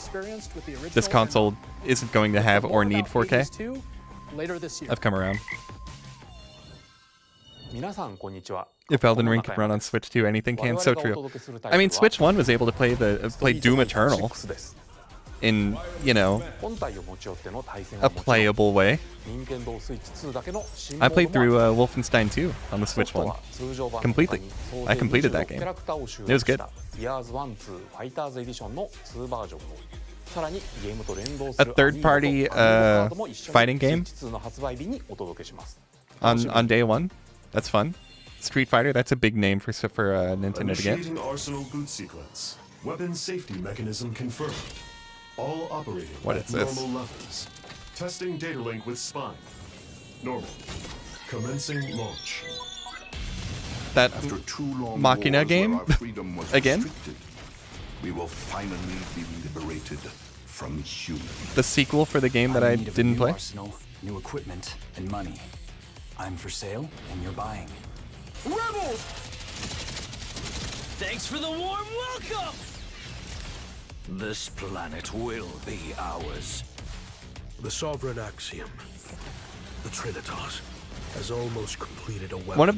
this console isn't going to have or need 4K. Later this year. I've come around. If Elden Ring could run on Switch 2, anything can. So true. I mean, Switch 1 was able to play Doom Eternal in, you know, a playable way. I played through Wolfenstein 2 on the Switch 1 completely. I completed that game. It was good. A third-party fighting game on day one. That's fun. Street Fighter, that's a big name for Nintendo to get. Initiating Arsenal boot sequence. Weapon safety mechanism confirmed. All operating What at is this? normal levels. Testing data link with spine. Normal. Commencing launch. That After 2 long Machina wars game? where our freedom was Again? restricted, we will finally be liberated from humans. The sequel for the game that I didn't play? Arsenal, new equipment, and money. I'm for sale, and you're buying. Rebels! Thanks for the warm welcome! This planet will be ours. The Sovereign Axiom, the Trinitas, has almost completed a weapon. One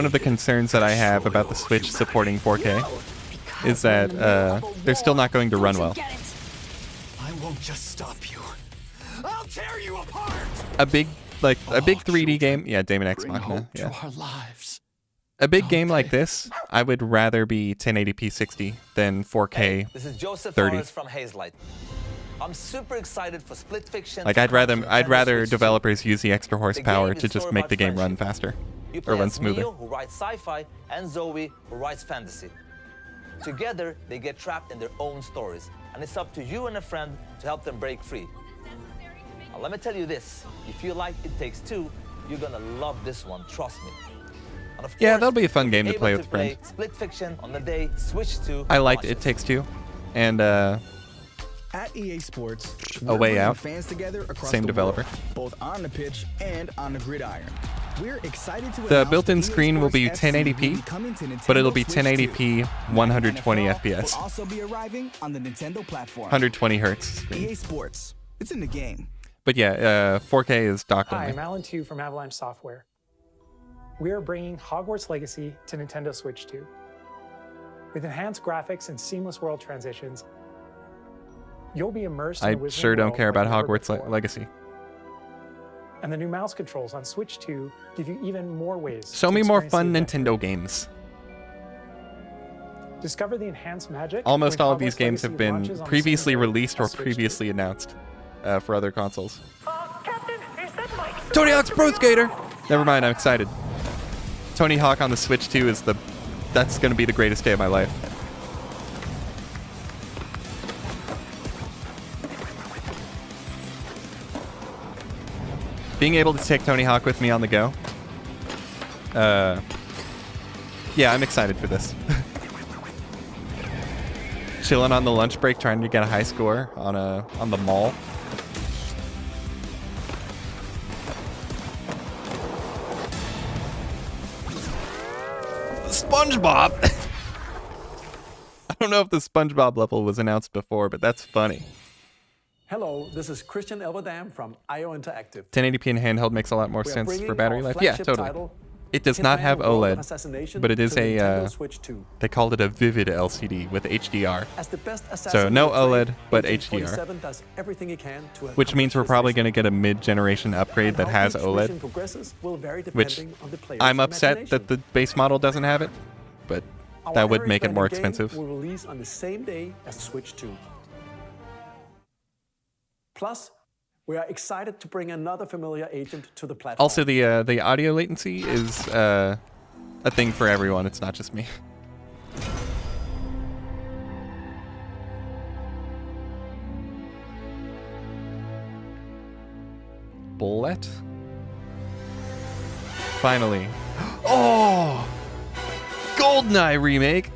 of the concerns that I have about the Switch supporting 4K is that they're still not going to run well. I won't just stop you. I'll tear you apart! A big 3D game, yeah, Daemon X Machina, yeah. Our lives. A big game like this, I would rather be 1080p 60 than 4K This is Joseph 30. Forrest from Hazelight. I'm super excited for Split Fiction. Like I'd rather developers use the extra horsepower to just make the game run faster You or play run as smoother. Neo, who writes sci-fi, and Zoe, who writes fantasy. Together, they get trapped in their own stories, and it's up to you and a friend to help them break free. Now, let me tell you this: if you like It Takes Two, You're gonna love this one, trust me. And of Yeah, course, that'll be a fun game to able play with a friend. Split Fiction on the day Switch 2 I liked launches. It Takes Two, and At EA Sports, A Way we're bringing Out, fans together across same the developer. world, both on the pitch and on the gridiron. We're excited to The announce built-in EA screen will be Sports FC will be 1080p, coming to but it'll be Nintendo Switch 1080p, 2. 120 NFL FPS, will also be arriving on the Nintendo platform. 120 hertz screen. EA Sports, it's in the game. But yeah, 4K is docked Hi, only. I'm Alan Tu from Avalanche Software. We are bringing Hogwarts Legacy to Nintendo Switch 2. With enhanced graphics and seamless world transitions, you'll be immersed in I the Wizarding sure don't world care like about never Hogwarts before. Legacy. And the new mouse controls on Switch 2 give you even more ways Show to me more experience fun the adventure. Nintendo games. Discover the enhanced magic. Almost when all of these Hogwarts games Legacy have been launches on the same previously day released or as Switch 2. previously announced for other consoles. Tony Hawk's Pro Skater! Never mind, I'm excited. Tony Hawk on the Switch 2 is that's gonna be the greatest day of my life. Being able to take Tony Hawk with me on the go. Yeah, I'm excited for this. Chilling on the lunch break, trying to get a high score on the mall. SpongeBob. I don't know if the SpongeBob level was announced before, but that's funny. Hello, this is Christian Elverdam from IO Interactive. 1080p in handheld makes a lot more We are sense bringing for battery our life. Yeah, flagship totally. title, It does not Hitman have World of OLED, Assassination, but it is to a Nintendo Switch 2. they called it a Vivid LCD with HDR. As the best So no OLED, but 1847 HDR. does everything it can to Which means we're probably going to get a mid-generation upgrade that has OLED. Which I'm upset that the base model doesn't have it, but that would make it more expensive. Will release on the same day as Switch 2. Plus, we are excited to bring another familiar agent to the platform. Also, the audio latency is a thing for everyone. It's not just me. Bullet. Finally. Oh! GoldenEye remake.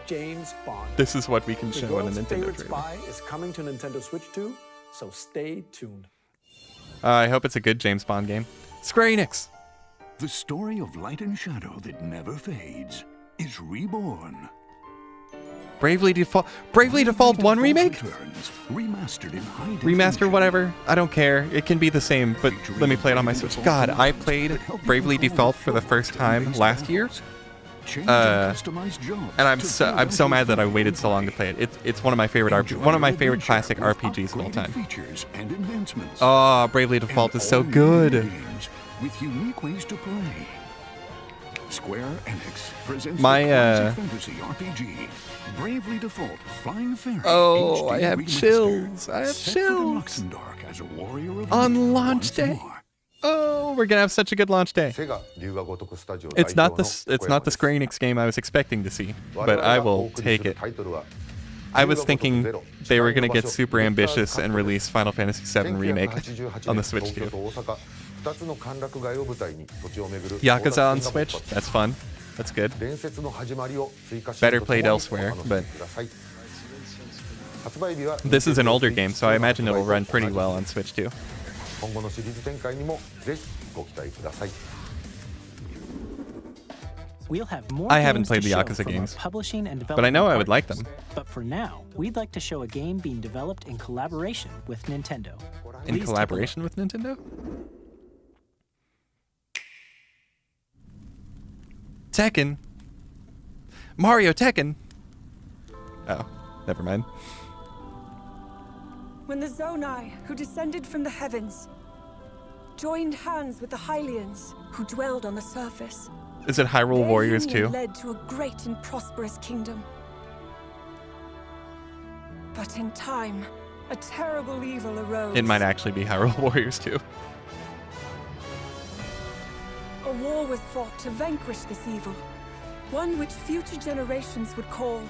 James Bond. This is what we can The show in a world's Nintendo favorite trailer. spy is coming to Nintendo Switch 2, so stay tuned. I hope it's a good James Bond game. Square Enix. The story of light and shadow that never fades is reborn. Bravely Default 1 remake? Returns, remastered in high Remaster, whatever. I don't care. It can be the same, but let me play it on my Switch. God, I played Bravely Default for the first time last year. And I'm so mad that I waited so long to play it. It's one of my favorite one of my favorite classic RPGs of all time. features and advancements. Oh, Bravely Default is so good. Games with unique ways to play. Square Enix presents My, the classic fantasy RPG, Bravely Default Flying Fairy. Oh, I HD have Remastered. chills. I have Set for the chills. Luxembourg as a warrior of On light launch once day. more. Oh, we're gonna have such a good launch day. It's not the Square Enix game I was expecting to see, but I will take it. I was thinking they were gonna get super ambitious and release Final Fantasy VII Remake on the Switch too. Yakuza on Switch, that's fun. That's good. Better played elsewhere, but this is an older game, so I imagine it'll run pretty well on Switch too. We'll have more I haven't games played to the show Yakuza from our games, publishing and but I know development I would like partners. them. But for now, we'd like to show a game being developed in collaboration with Nintendo. In Please take a collaboration with Nintendo? Tekken. Mario Tekken. Oh, never mind. When the Zonai, who descended from the heavens, joined hands with the Hylians, who dwelled on the surface. Is it Hyrule Their Warriors union 2? led to a great and prosperous kingdom. But in time, a terrible evil arose. It might actually be Hyrule Warriors 2. A war was fought to vanquish this evil, one which future generations would call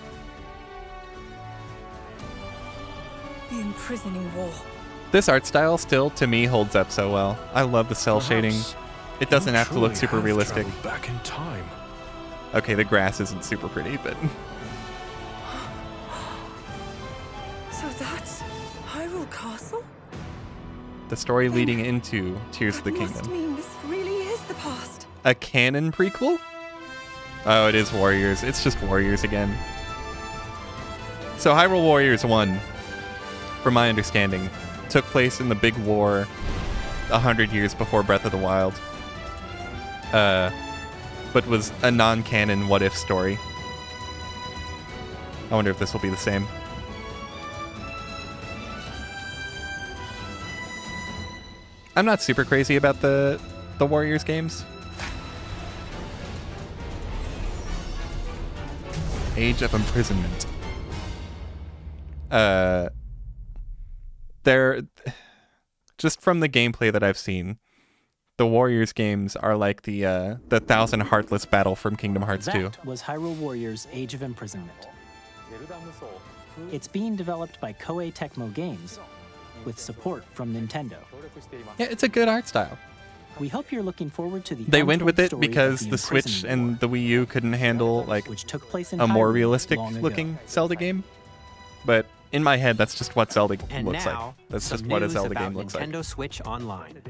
the Imprisoning War. This art style still, to me, holds up so well. I love the cell shading. It doesn't have to look super realistic. Back in time. Okay, the grass isn't super pretty, but... So that's Hyrule Castle? The story leading into Tears of the Must Kingdom. mean this really is the past. A canon prequel? Oh, it is Warriors. It's just Warriors again. So Hyrule Warriors 1, from my understanding, took place in the big war 100 years before Breath of the Wild. But was a non-canon what-if story. I wonder if this will be the same. I'm not super crazy about the Warriors games. Age of Imprisonment. They're just from the gameplay that I've seen, the Warriors games are like the Thousand Heartless battle from Kingdom Hearts 2. That was Hyrule Warriors Age of Imprisonment. It's being developed by Koei Tecmo Games with support from Nintendo. Yeah, it's a good art style. We hope you're looking forward to the They went with it story because of the Switch Imprisonment and the Wii U couldn't handle like which took place in a more Hyrule realistic long ago. looking Zelda game. But in my head, that's just what Zelda And looks now, like. That's some just what a news Zelda about game looks Nintendo like. Switch Online.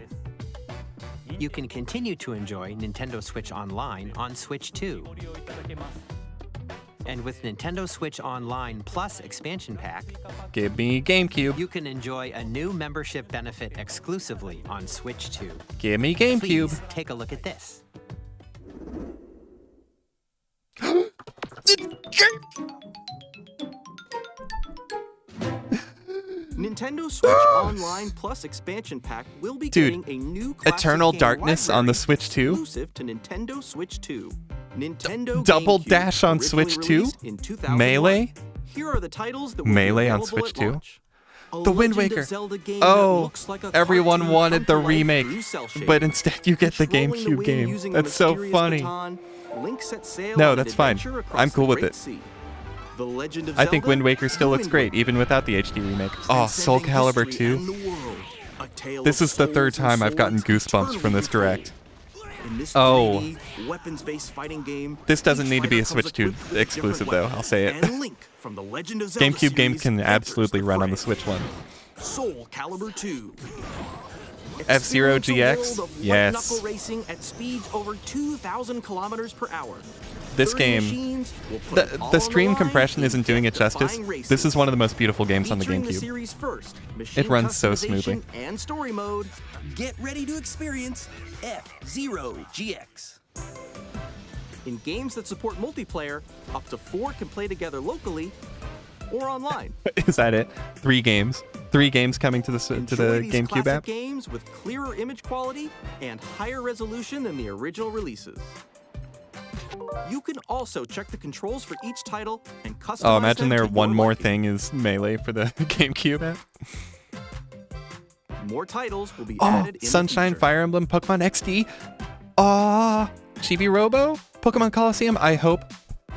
You can continue to enjoy Nintendo Switch Online on Switch 2. And with Nintendo Switch Online Plus expansion pack, Give me GameCube. you can enjoy a new membership benefit exclusively on Switch 2. Give me GameCube. Please take a look at this. Nintendo Switch Online Plus expansion pack will be Dude, getting a new classic Eternal game Darkness on the library Switch 2? exclusive to Nintendo Switch 2. Nintendo Double GameCube, Dash on originally Switch 2? released in 2001. Melee? Here are the titles that will Melee be on available Switch at 2? launch. A The Wind Legend of Waker. Zelda game that Oh, looks like a everyone cartoon wanted come the to life remake, through cell shading. but instead you get the Controlling the GameCube wind game. using a That's so mysterious funny. baton, Link set sail No, on an that's fine. adventure across I'm cool the with Great it. Sea. The Legend of I think Zelda, Wind Waker still looks Wind great, even without the HD remake. Oh, Soul Transcending Calibur history and 2. the world. A tale This of is the third souls and time I've gotten swords goosebumps from this eternally direct. In this Oh. 3D, weapons-based fighting game, This doesn't each need to be a fighter comes Switch 2 equipped with a different exclusive, though. weapon, I'll say it. and Link from the Legend of Zelda GameCube games series can enters absolutely the run on the fray. Switch one. Soul Calibur 2. F-Zero Experience a GX? world of Yes. white-knuckle racing at speeds over 2,000 kilometers per hour. This 30 game, machines will put it all the on stream line compression in isn't doing it justice. death-defying races. This is one of the most beautiful games on the Featuring GameCube. series first, It machine runs so customization smoothly. And story mode. Get ready to experience F-Zero GX. In games that support multiplayer, up to 4 can play together locally or online. Is that it? 3 games. 3 games coming to the Enjoy these GameCube classic app. games with clearer image quality and higher resolution than the original releases. You can also check the controls for each title and customize Oh, imagine them there to one your more liking. thing is Melee for the GameCube app. More titles will be Oh, added in Sunshine, the future. Fire Emblem, Pokemon XD. Ah, Chibi Robo, Pokemon Coliseum. I hope.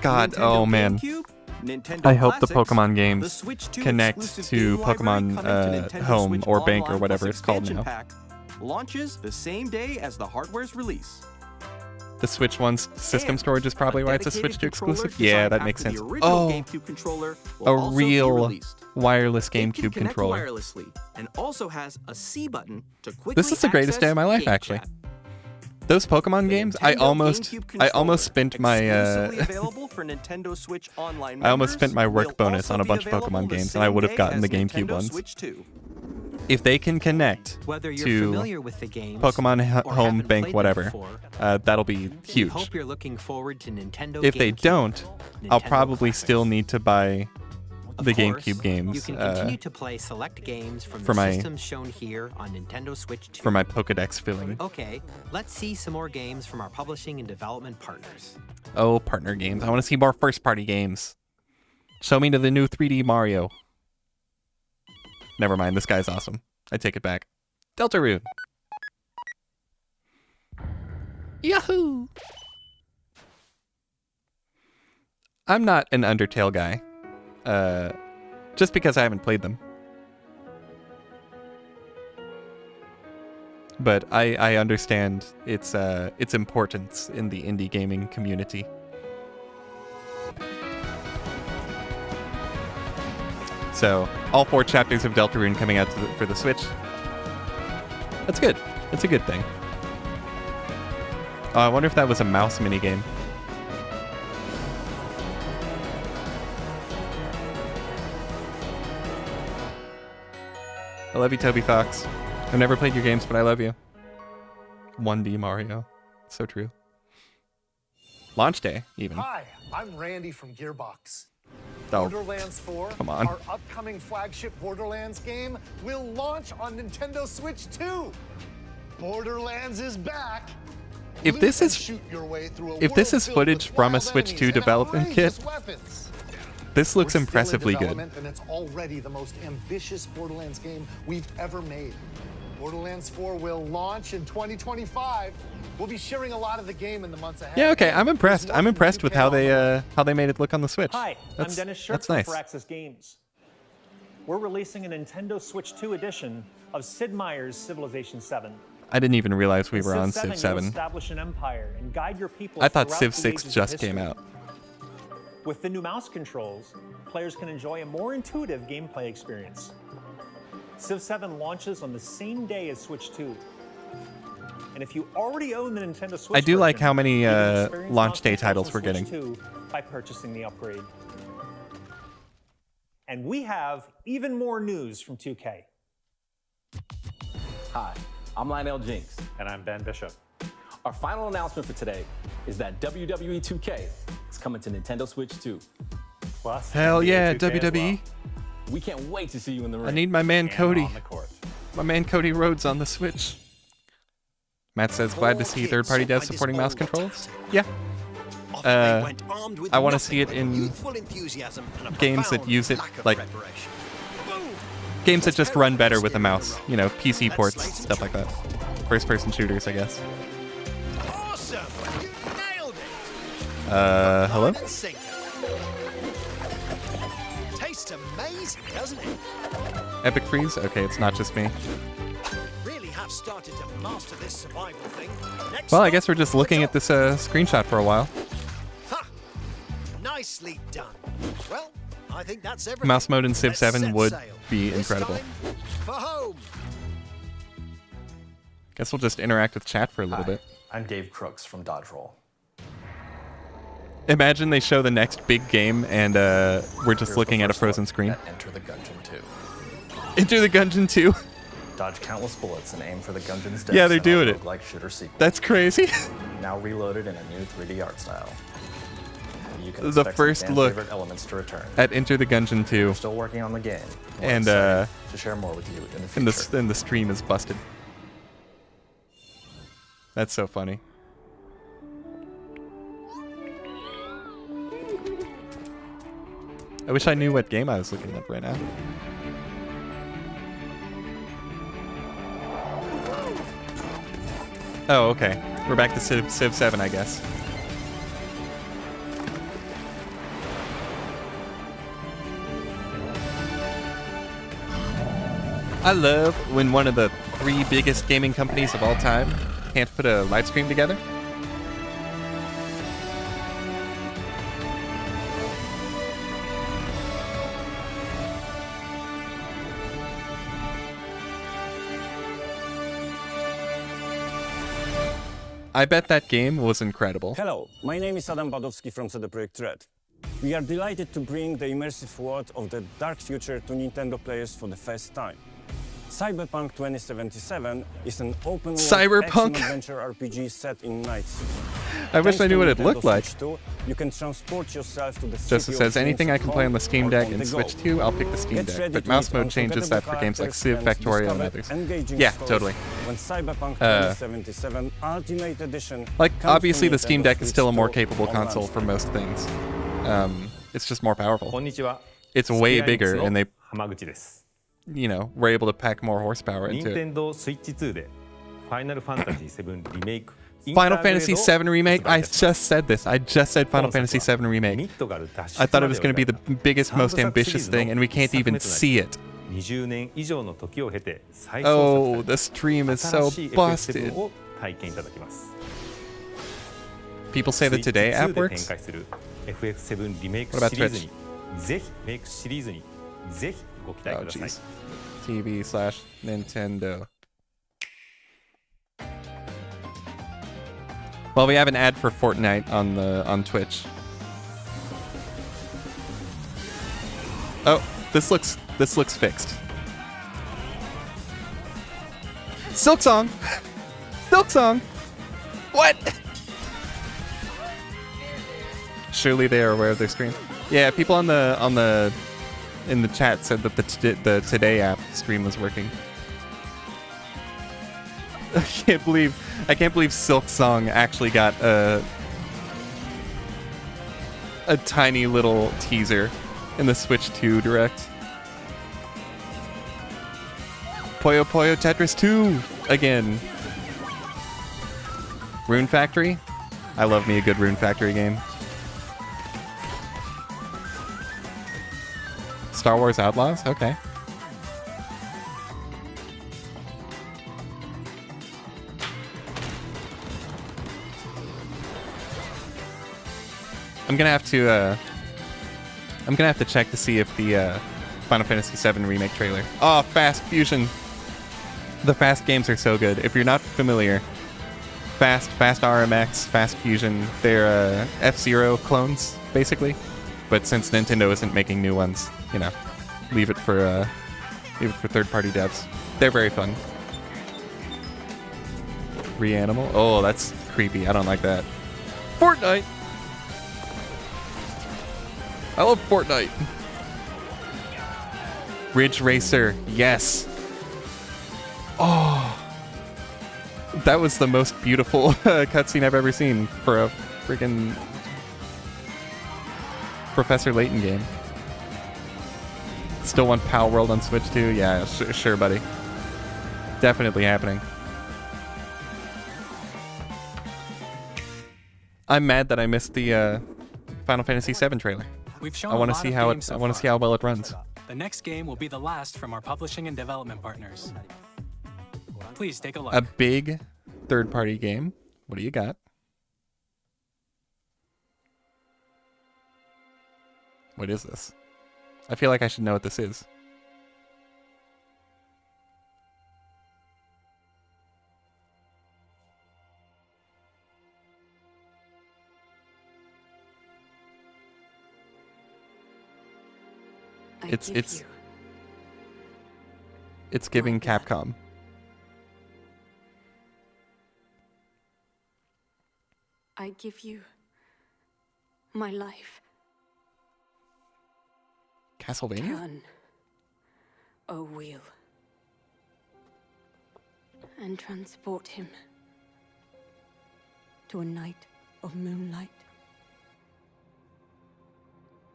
God, Nintendo oh man. GameCube, Nintendo I hope the Classics, Pokemon the games Switch 2 connect exclusive to game library Pokemon coming to Nintendo Home Switch or Bank or Online whatever Plus it's called expansion now. pack launches the same day as the hardware's release. The Switch One's system And storage is probably why it's a dedicated Switch 2 controller exclusive. designed Yeah, that after makes the sense. original Oh, GameCube controller will a also be real released. wireless It can GameCube connect controller. wirelessly and also has a C button to quickly This is the greatest day of my access life, Game actually. Chat. Those Pokemon games, I Nintendo almost GameCube spent my exclusively available for Nintendo Switch Online I almost members, spent my work will bonus also on a be bunch of available Pokemon the games, and I same would have day gotten the as GameCube Nintendo ones. Switch 2. If they can connect Whether you're to familiar with the games Pokemon or Home, haven't Bank, played them whatever, before, that'll be we huge. hope you're looking forward to Nintendo If they GameCube, don't, I'll Nintendo probably Classics. still need to buy Of the course, GameCube games You can continue to play select games from for the my- systems shown here on Nintendo Switch 2. for my Pokedex filling. Okay, let's see some more games from our publishing and development partners. Oh, partner games. I want to see more first-party games. Show me to the new 3D Mario. Never mind, this guy's awesome. I take it back. Deltarune. Yahoo! I'm not an Undertale guy. Just because I haven't played them. but I understand its importance in the indie gaming community. So, all 4 chapters of Deltarune coming out for the Switch. That's good. It's a good thing. Oh, I wonder if that was a mouse minigame. I love you, Toby Fox. I've never played your games, but I love you. 1D Mario. So true. Launch day, even. Hi, I'm Randy from Gearbox. Oh, Borderlands 4, come on. our upcoming flagship Borderlands game, will launch on Nintendo Switch 2. Borderlands is back. If this is footage from a Switch 2 development kit, this looks impressively good. And it's already the most ambitious Borderlands game we've ever made. Borderlands 4 will launch in 2025. We'll be sharing a lot of the game in the months ahead. Yeah, okay, I'm impressed. I'm impressed with how they made it look on the Switch. Hi, I'm Dennis Scherf that's from nice. Firaxis Games. We're releasing a Nintendo Switch 2 edition of Sid Meier's Civilization 7. I didn't even realize we were on Civ 7. You'll establish an empire and guide your people I thought throughout Civ the 6 ages of just came history. out. With the new mouse controls, players can enjoy a more intuitive gameplay experience. Civ 7 launches on the same day as Switch 2. And if you already own the Nintendo Switch I do like version, how many you can experience launch day mouse titles controls we're on Switch getting. 2 by purchasing the upgrade. And we have even more news from 2K. Hi, I'm Lionel Jinx. And I'm Ben Bishop. Our final announcement for today is that WWE 2K is coming to Nintendo Switch 2. Plus, Hell yeah, 2K as WWE. well. We can't wait to see you in the ring. I need my man and Cody. on the court. My man Cody Rhodes on the Switch. Matt says, glad to see third-party devs supporting mouse controls. Yeah. I want to see it in games that use it, like games that just run better with a mouse. You know, PC ports, stuff like that. First-person shooters, I guess. Awesome! You nailed it! Hello? Tastes amazing, doesn't it? Epic Freeze? Okay, it's not just me. Really have started to master this survival thing. Next Well, I up, guess we're just looking at this screenshot for a while. nicely done. Well, I think that's everything. Mouse mode in Civ Let's 7 set would sail. be This incredible. time, for home. Guess we'll just interact with chat for a little bit. I'm Dave Crooks from Dodge Roll. Imagine they show the next big game and we're just looking at a frozen screen. Enter the Gungeon 2. Enter the Gungeon 2. Dodge countless bullets and aim for the Gungeon's Yeah, they're depths in our doing it. roguelike shooter sequel. That's crazy. Now reloaded in a new 3D art style. You can The expect first some fan look favorite elements to return. at Enter the Gungeon 2. We're still working on the game. We're And excited to share more with you in the future. and the stream is busted. That's so funny. I wish I knew what game I was looking at right now. Oh, okay. We're back to Civ 7, I guess. I love when one of the 3 biggest gaming companies of all time can't put a live stream together. I bet that game was incredible. Hello, my name is Adam Badowski from CD Projekt Red. We are delighted to bring the immersive world of the dark future to Nintendo players for the first time. Cyberpunk 2077 is an open-world Cyberpunk? action-adventure RPG set in Night City. I wish Thanks I knew to what it Nintendo looked like. Switch 2, you can transport yourself to the Joseph city says, of anything dreams I can at play on home the Steam or Deck on in the Switch go. 2, I'll pick the Steam Get Deck. ready But to mouse meet mode changes that for games like characters Civ, and Factorio, and discover others. engaging Yeah, stories totally. When Cyberpunk 2077 Ultimate Edition Like, comes to obviously the Steam Nintendo Deck is Switch still a more 2 capable on console launch for day. most things. It's just more powerful. It's way bigger, and they, you know, were able to pack more horsepower into it. 任天堂 Switch 2で Final Fantasy 7 リメイク Final Fantasy VII Remake? I just said this. I just said Final Fantasy VII Remake. I thought it was going to be the biggest, most ambitious thing, and we can't even see it. 20年以上の時を経て再 Oh, 創 the stream is 作 so された新しい busted. FF7 を体験いただきます。 People say the Today app スイッチ2で works? 展開する FF7 リメイク What about シリーズにぜひメイクシリーズにぜひご期待 Oh, ください。 jeez. TV/Nintendo. Well, we have an ad for Fortnite on Twitch. Oh, this looks fixed. Silksong. Silksong. What? Surely they are aware of their stream. Yeah, people in the chat said that the Today app stream was working. I can't believe Silksong actually got a tiny little teaser in the Switch 2 Direct. Puyo Puyo Tetris 2 again. Rune Factory. I love me a good Rune Factory game. Star Wars Outlaws? Okay. I'm gonna have to check to see if the Final Fantasy VII Remake trailer. Oh, Fast Fusion. The Fast games are so good. If you're not familiar, Fast RMX, Fast Fusion, they're F-Zero clones, basically. But since Nintendo isn't making new ones, you know, leave it for third-party devs. They're very fun. Reanimal? Oh, that's creepy. I don't like that. Fortnite! I love Fortnite. Ridge Racer, yes. Oh, that was the most beautiful cutscene I've ever seen for a freaking Professor Layton game. Still want Pal World on Switch 2? Yeah, sure, buddy. Definitely happening. I'm mad that I missed the Final Fantasy VII trailer. We've shown I want a to lot see of how games it. so I want to far. see how well it runs. The next game will be the last from our publishing and development partners. Please take a look. A big third-party game. What do you got? What is this? I feel like I should know what this is. It's giving Capcom. I give you my life. Castlevania? Turn, O wheel, and transport him to a night of moonlight,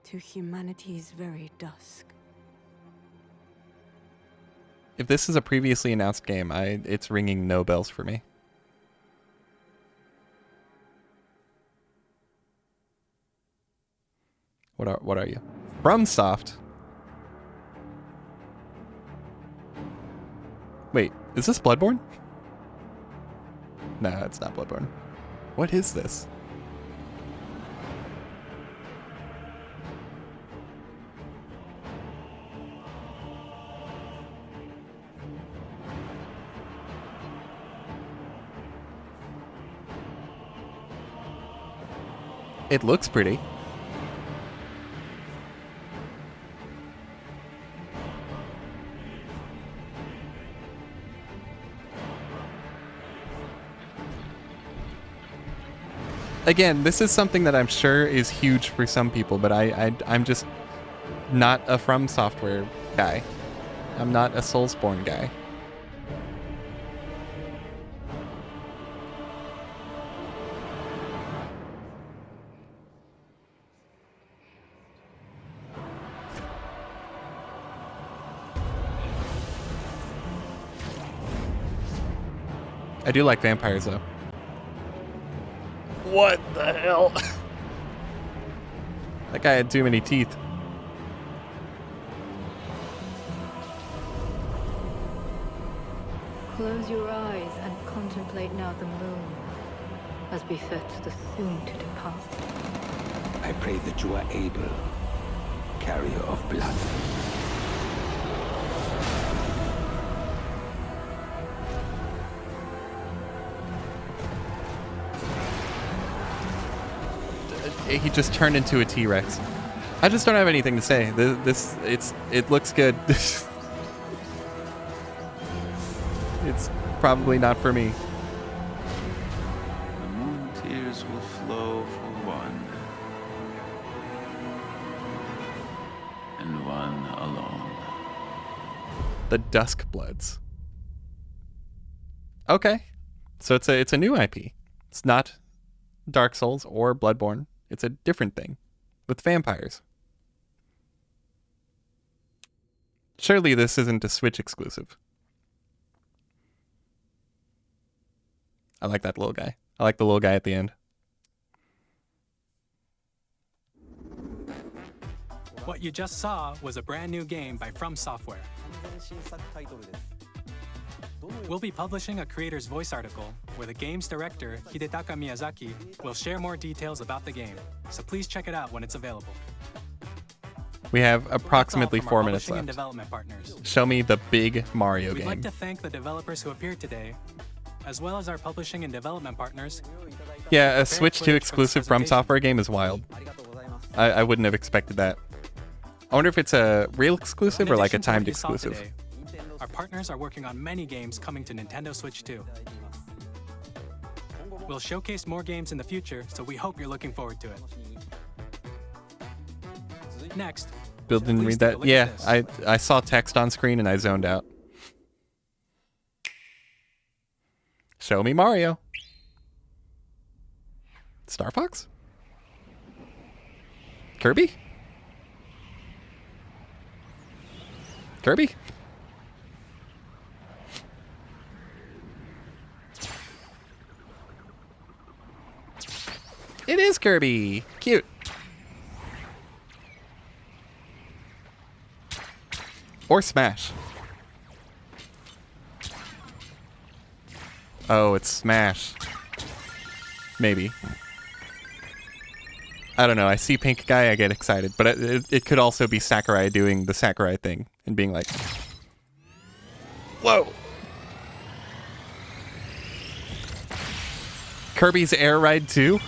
to humanity's very dusk. If this is a previously announced game, it's ringing no bells for me. What are you? FromSoft. Wait, is this Bloodborne? No, it's not Bloodborne. What is this? It looks pretty. Again, this is something that I'm sure is huge for some people, but I'm just not a From Software guy. I'm not a Soulsborne guy. I do like vampires, though. What the hell? That guy had too many teeth. Close your eyes and contemplate now the moon, as befits the soon to depart. I pray that you are able, carrier of blood. He just turned into a T-Rex. I just don't have anything to say. It looks good. It's probably not for me. The moon tears will flow for one, and one alone. The Dusk Bloods. Okay, so it's a new IP. It's not Dark Souls or Bloodborne. It's a different thing with vampires. Surely this isn't a Switch exclusive. I like that little guy. I like the little guy at the end. What you just saw was a brand new game by From Software. We'll be publishing a creator's voice article where the game's director, Hidetaka Miyazaki, will share more details about the game, so please check it out when it's available. We have approximately That's all 4 from our minutes publishing and left. development partners. Show me the big Mario We'd game. like to thank the developers who appeared today, as well as our publishing and development partners. Yeah, a Switch 2 exclusive From Software game is wild. I wouldn't have expected that. I wonder if it's a real exclusive or like a In addition to what timed you saw exclusive. today, our partners are working on many games coming to Nintendo Switch 2. We'll showcase more games in the future, so we hope you're looking forward to it. Next, Bill didn't please read take a that. look at Yeah, this. I saw text on screen and I zoned out. Show me Mario. Star Fox? Kirby? Kirby? It is Kirby. Cute. Or Smash. Oh, it's Smash. Maybe. I don't know. I see pink guy, I get excited. But it could also be Sakurai doing the Sakurai thing and being like, whoa. Kirby's Air Ride 2?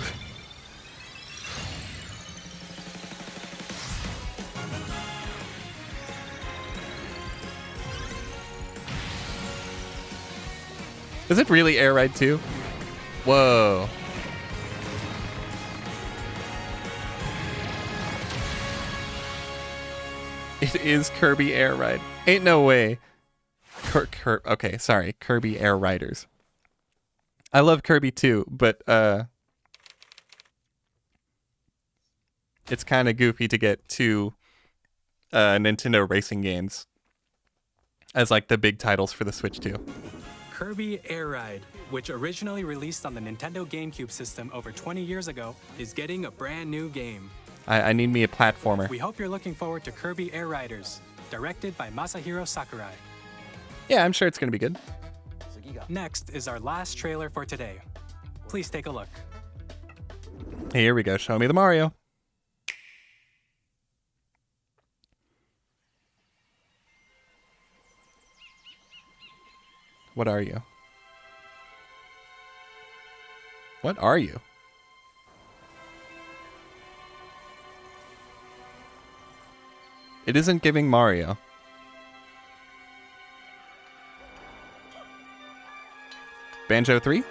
Is it really Air Ride 2? Whoa. It is Kirby Air Ride. Ain't no way. Okay, sorry. Kirby Air Riders. I love Kirby too, but it's kind of goofy to get two Nintendo racing games as like the big titles for the Switch 2. Kirby Air Ride, which originally released on the Nintendo GameCube system over 20 years ago, is getting a brand new game. I need me a platformer. We hope you're looking forward to Kirby Air Riders, directed by Masahiro Sakurai. Yeah, I'm sure it's going to be good. Next is our last trailer for today. Please take a look. Here we go. Show me the Mario. What are you? What are you? It isn't giving Mario. Banjo 3?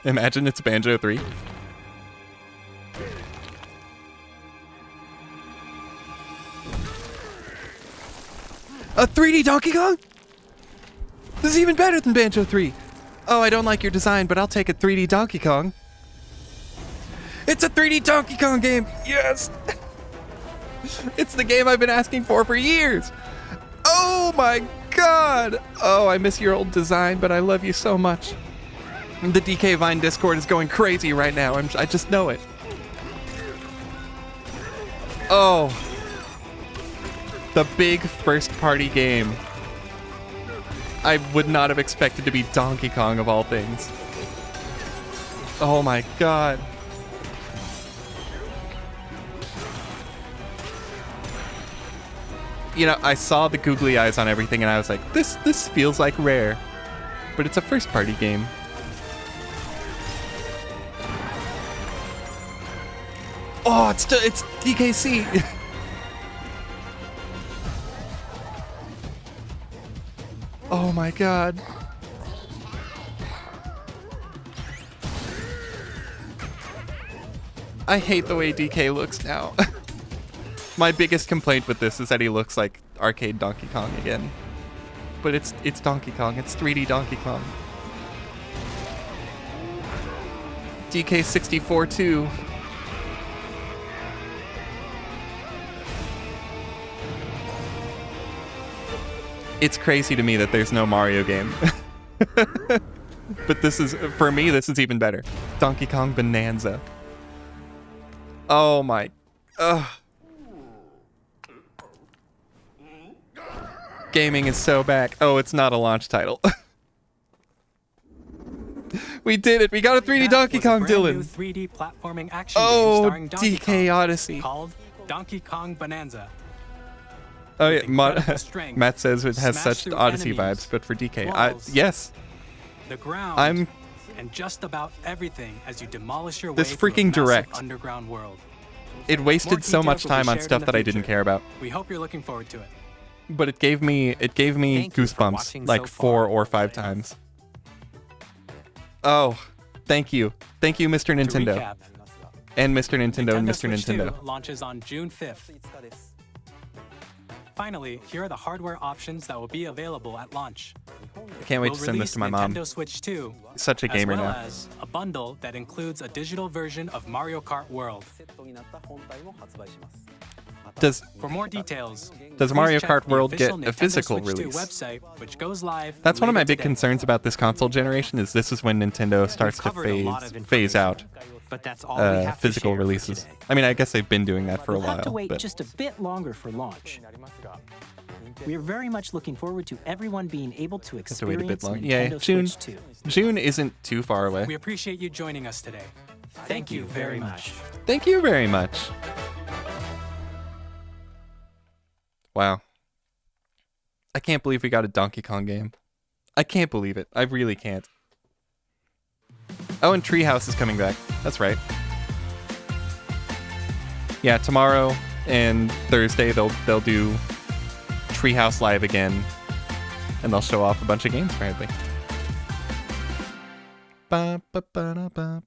Imagine it's Banjo 3. A 3D Donkey Kong? This is even better than Banjo 3. Oh, I don't like your design, but I'll take a 3D Donkey Kong. It's a 3D Donkey Kong game! Yes! It's the game I've been asking for years! Oh my god! Oh, I miss your old design, but I love you so much. The DK Vine Discord is going crazy right now. I just know it. Oh. The big first party game I would not have expected to be Donkey Kong of all things. Oh my god. You know, I saw the googly eyes on everything and I was like, this feels like Rare. But it's a first-party game. Oh, it's DKC. Oh my god. I hate the way DK looks now. My biggest complaint with this is that he looks like arcade Donkey Kong again. But it's Donkey Kong. It's 3D Donkey Kong. DK64 too. It's crazy to me that there's no Mario game. But this is, for me, this is even better. Donkey Kong Bonanza. Oh my... Ugh. Gaming is so back. Oh, it's not a launch title. We did it. We got a 3D Donkey Kong, Dylan. New 3D platforming action game starring Donkey DK Kong, Odyssey. called Donkey Kong Bonanza. Oh yeah, Matt says it has such Odyssey vibes, but for DK, yes. The ground and just about everything as you demolish your way This freaking through a massive direct. underground world. It wasted so much details will be time on shared stuff in that the I didn't future. care about. We hope you're looking forward to it. But it gave me goosebumps like 4 or 5 times. Oh, thank you. Thank you, Mr. Nintendo. recap, And Mr. Nintendo and Mr. Switch 2 Nintendo. launches on June 5th. Finally, here are the hardware options that will be available at launch. I can't wait to send this to my mom. Nintendo Switch 2, Such a gamer as well now. as a bundle that includes a digital version of Mario Kart World. For more details, Does please Mario check Kart the World get official a Nintendo physical Switch 2 release? website, which goes live That's one of my later big today. concerns about this console generation is this is when Nintendo starts to covered a lot of phase out but that's all we have to physical share for releases. I mean, I guess they've been doing that for a We'll have while. to wait But just a bit longer for launch. We are very much looking forward to everyone being able to have to wait a bit experience longer. Nintendo Yeah, June. Switch 2. June isn't too far away. We appreciate you joining us today. Thank you very much. Thank you very much. Wow. I can't believe we got a Donkey Kong game. I can't believe it. I really can't. Oh, and Treehouse is coming back. That's right. Yeah, tomorrow and Thursday they'll do Treehouse Live again, and they'll show off a bunch of games apparently. Ba, ba, ba, da, ba,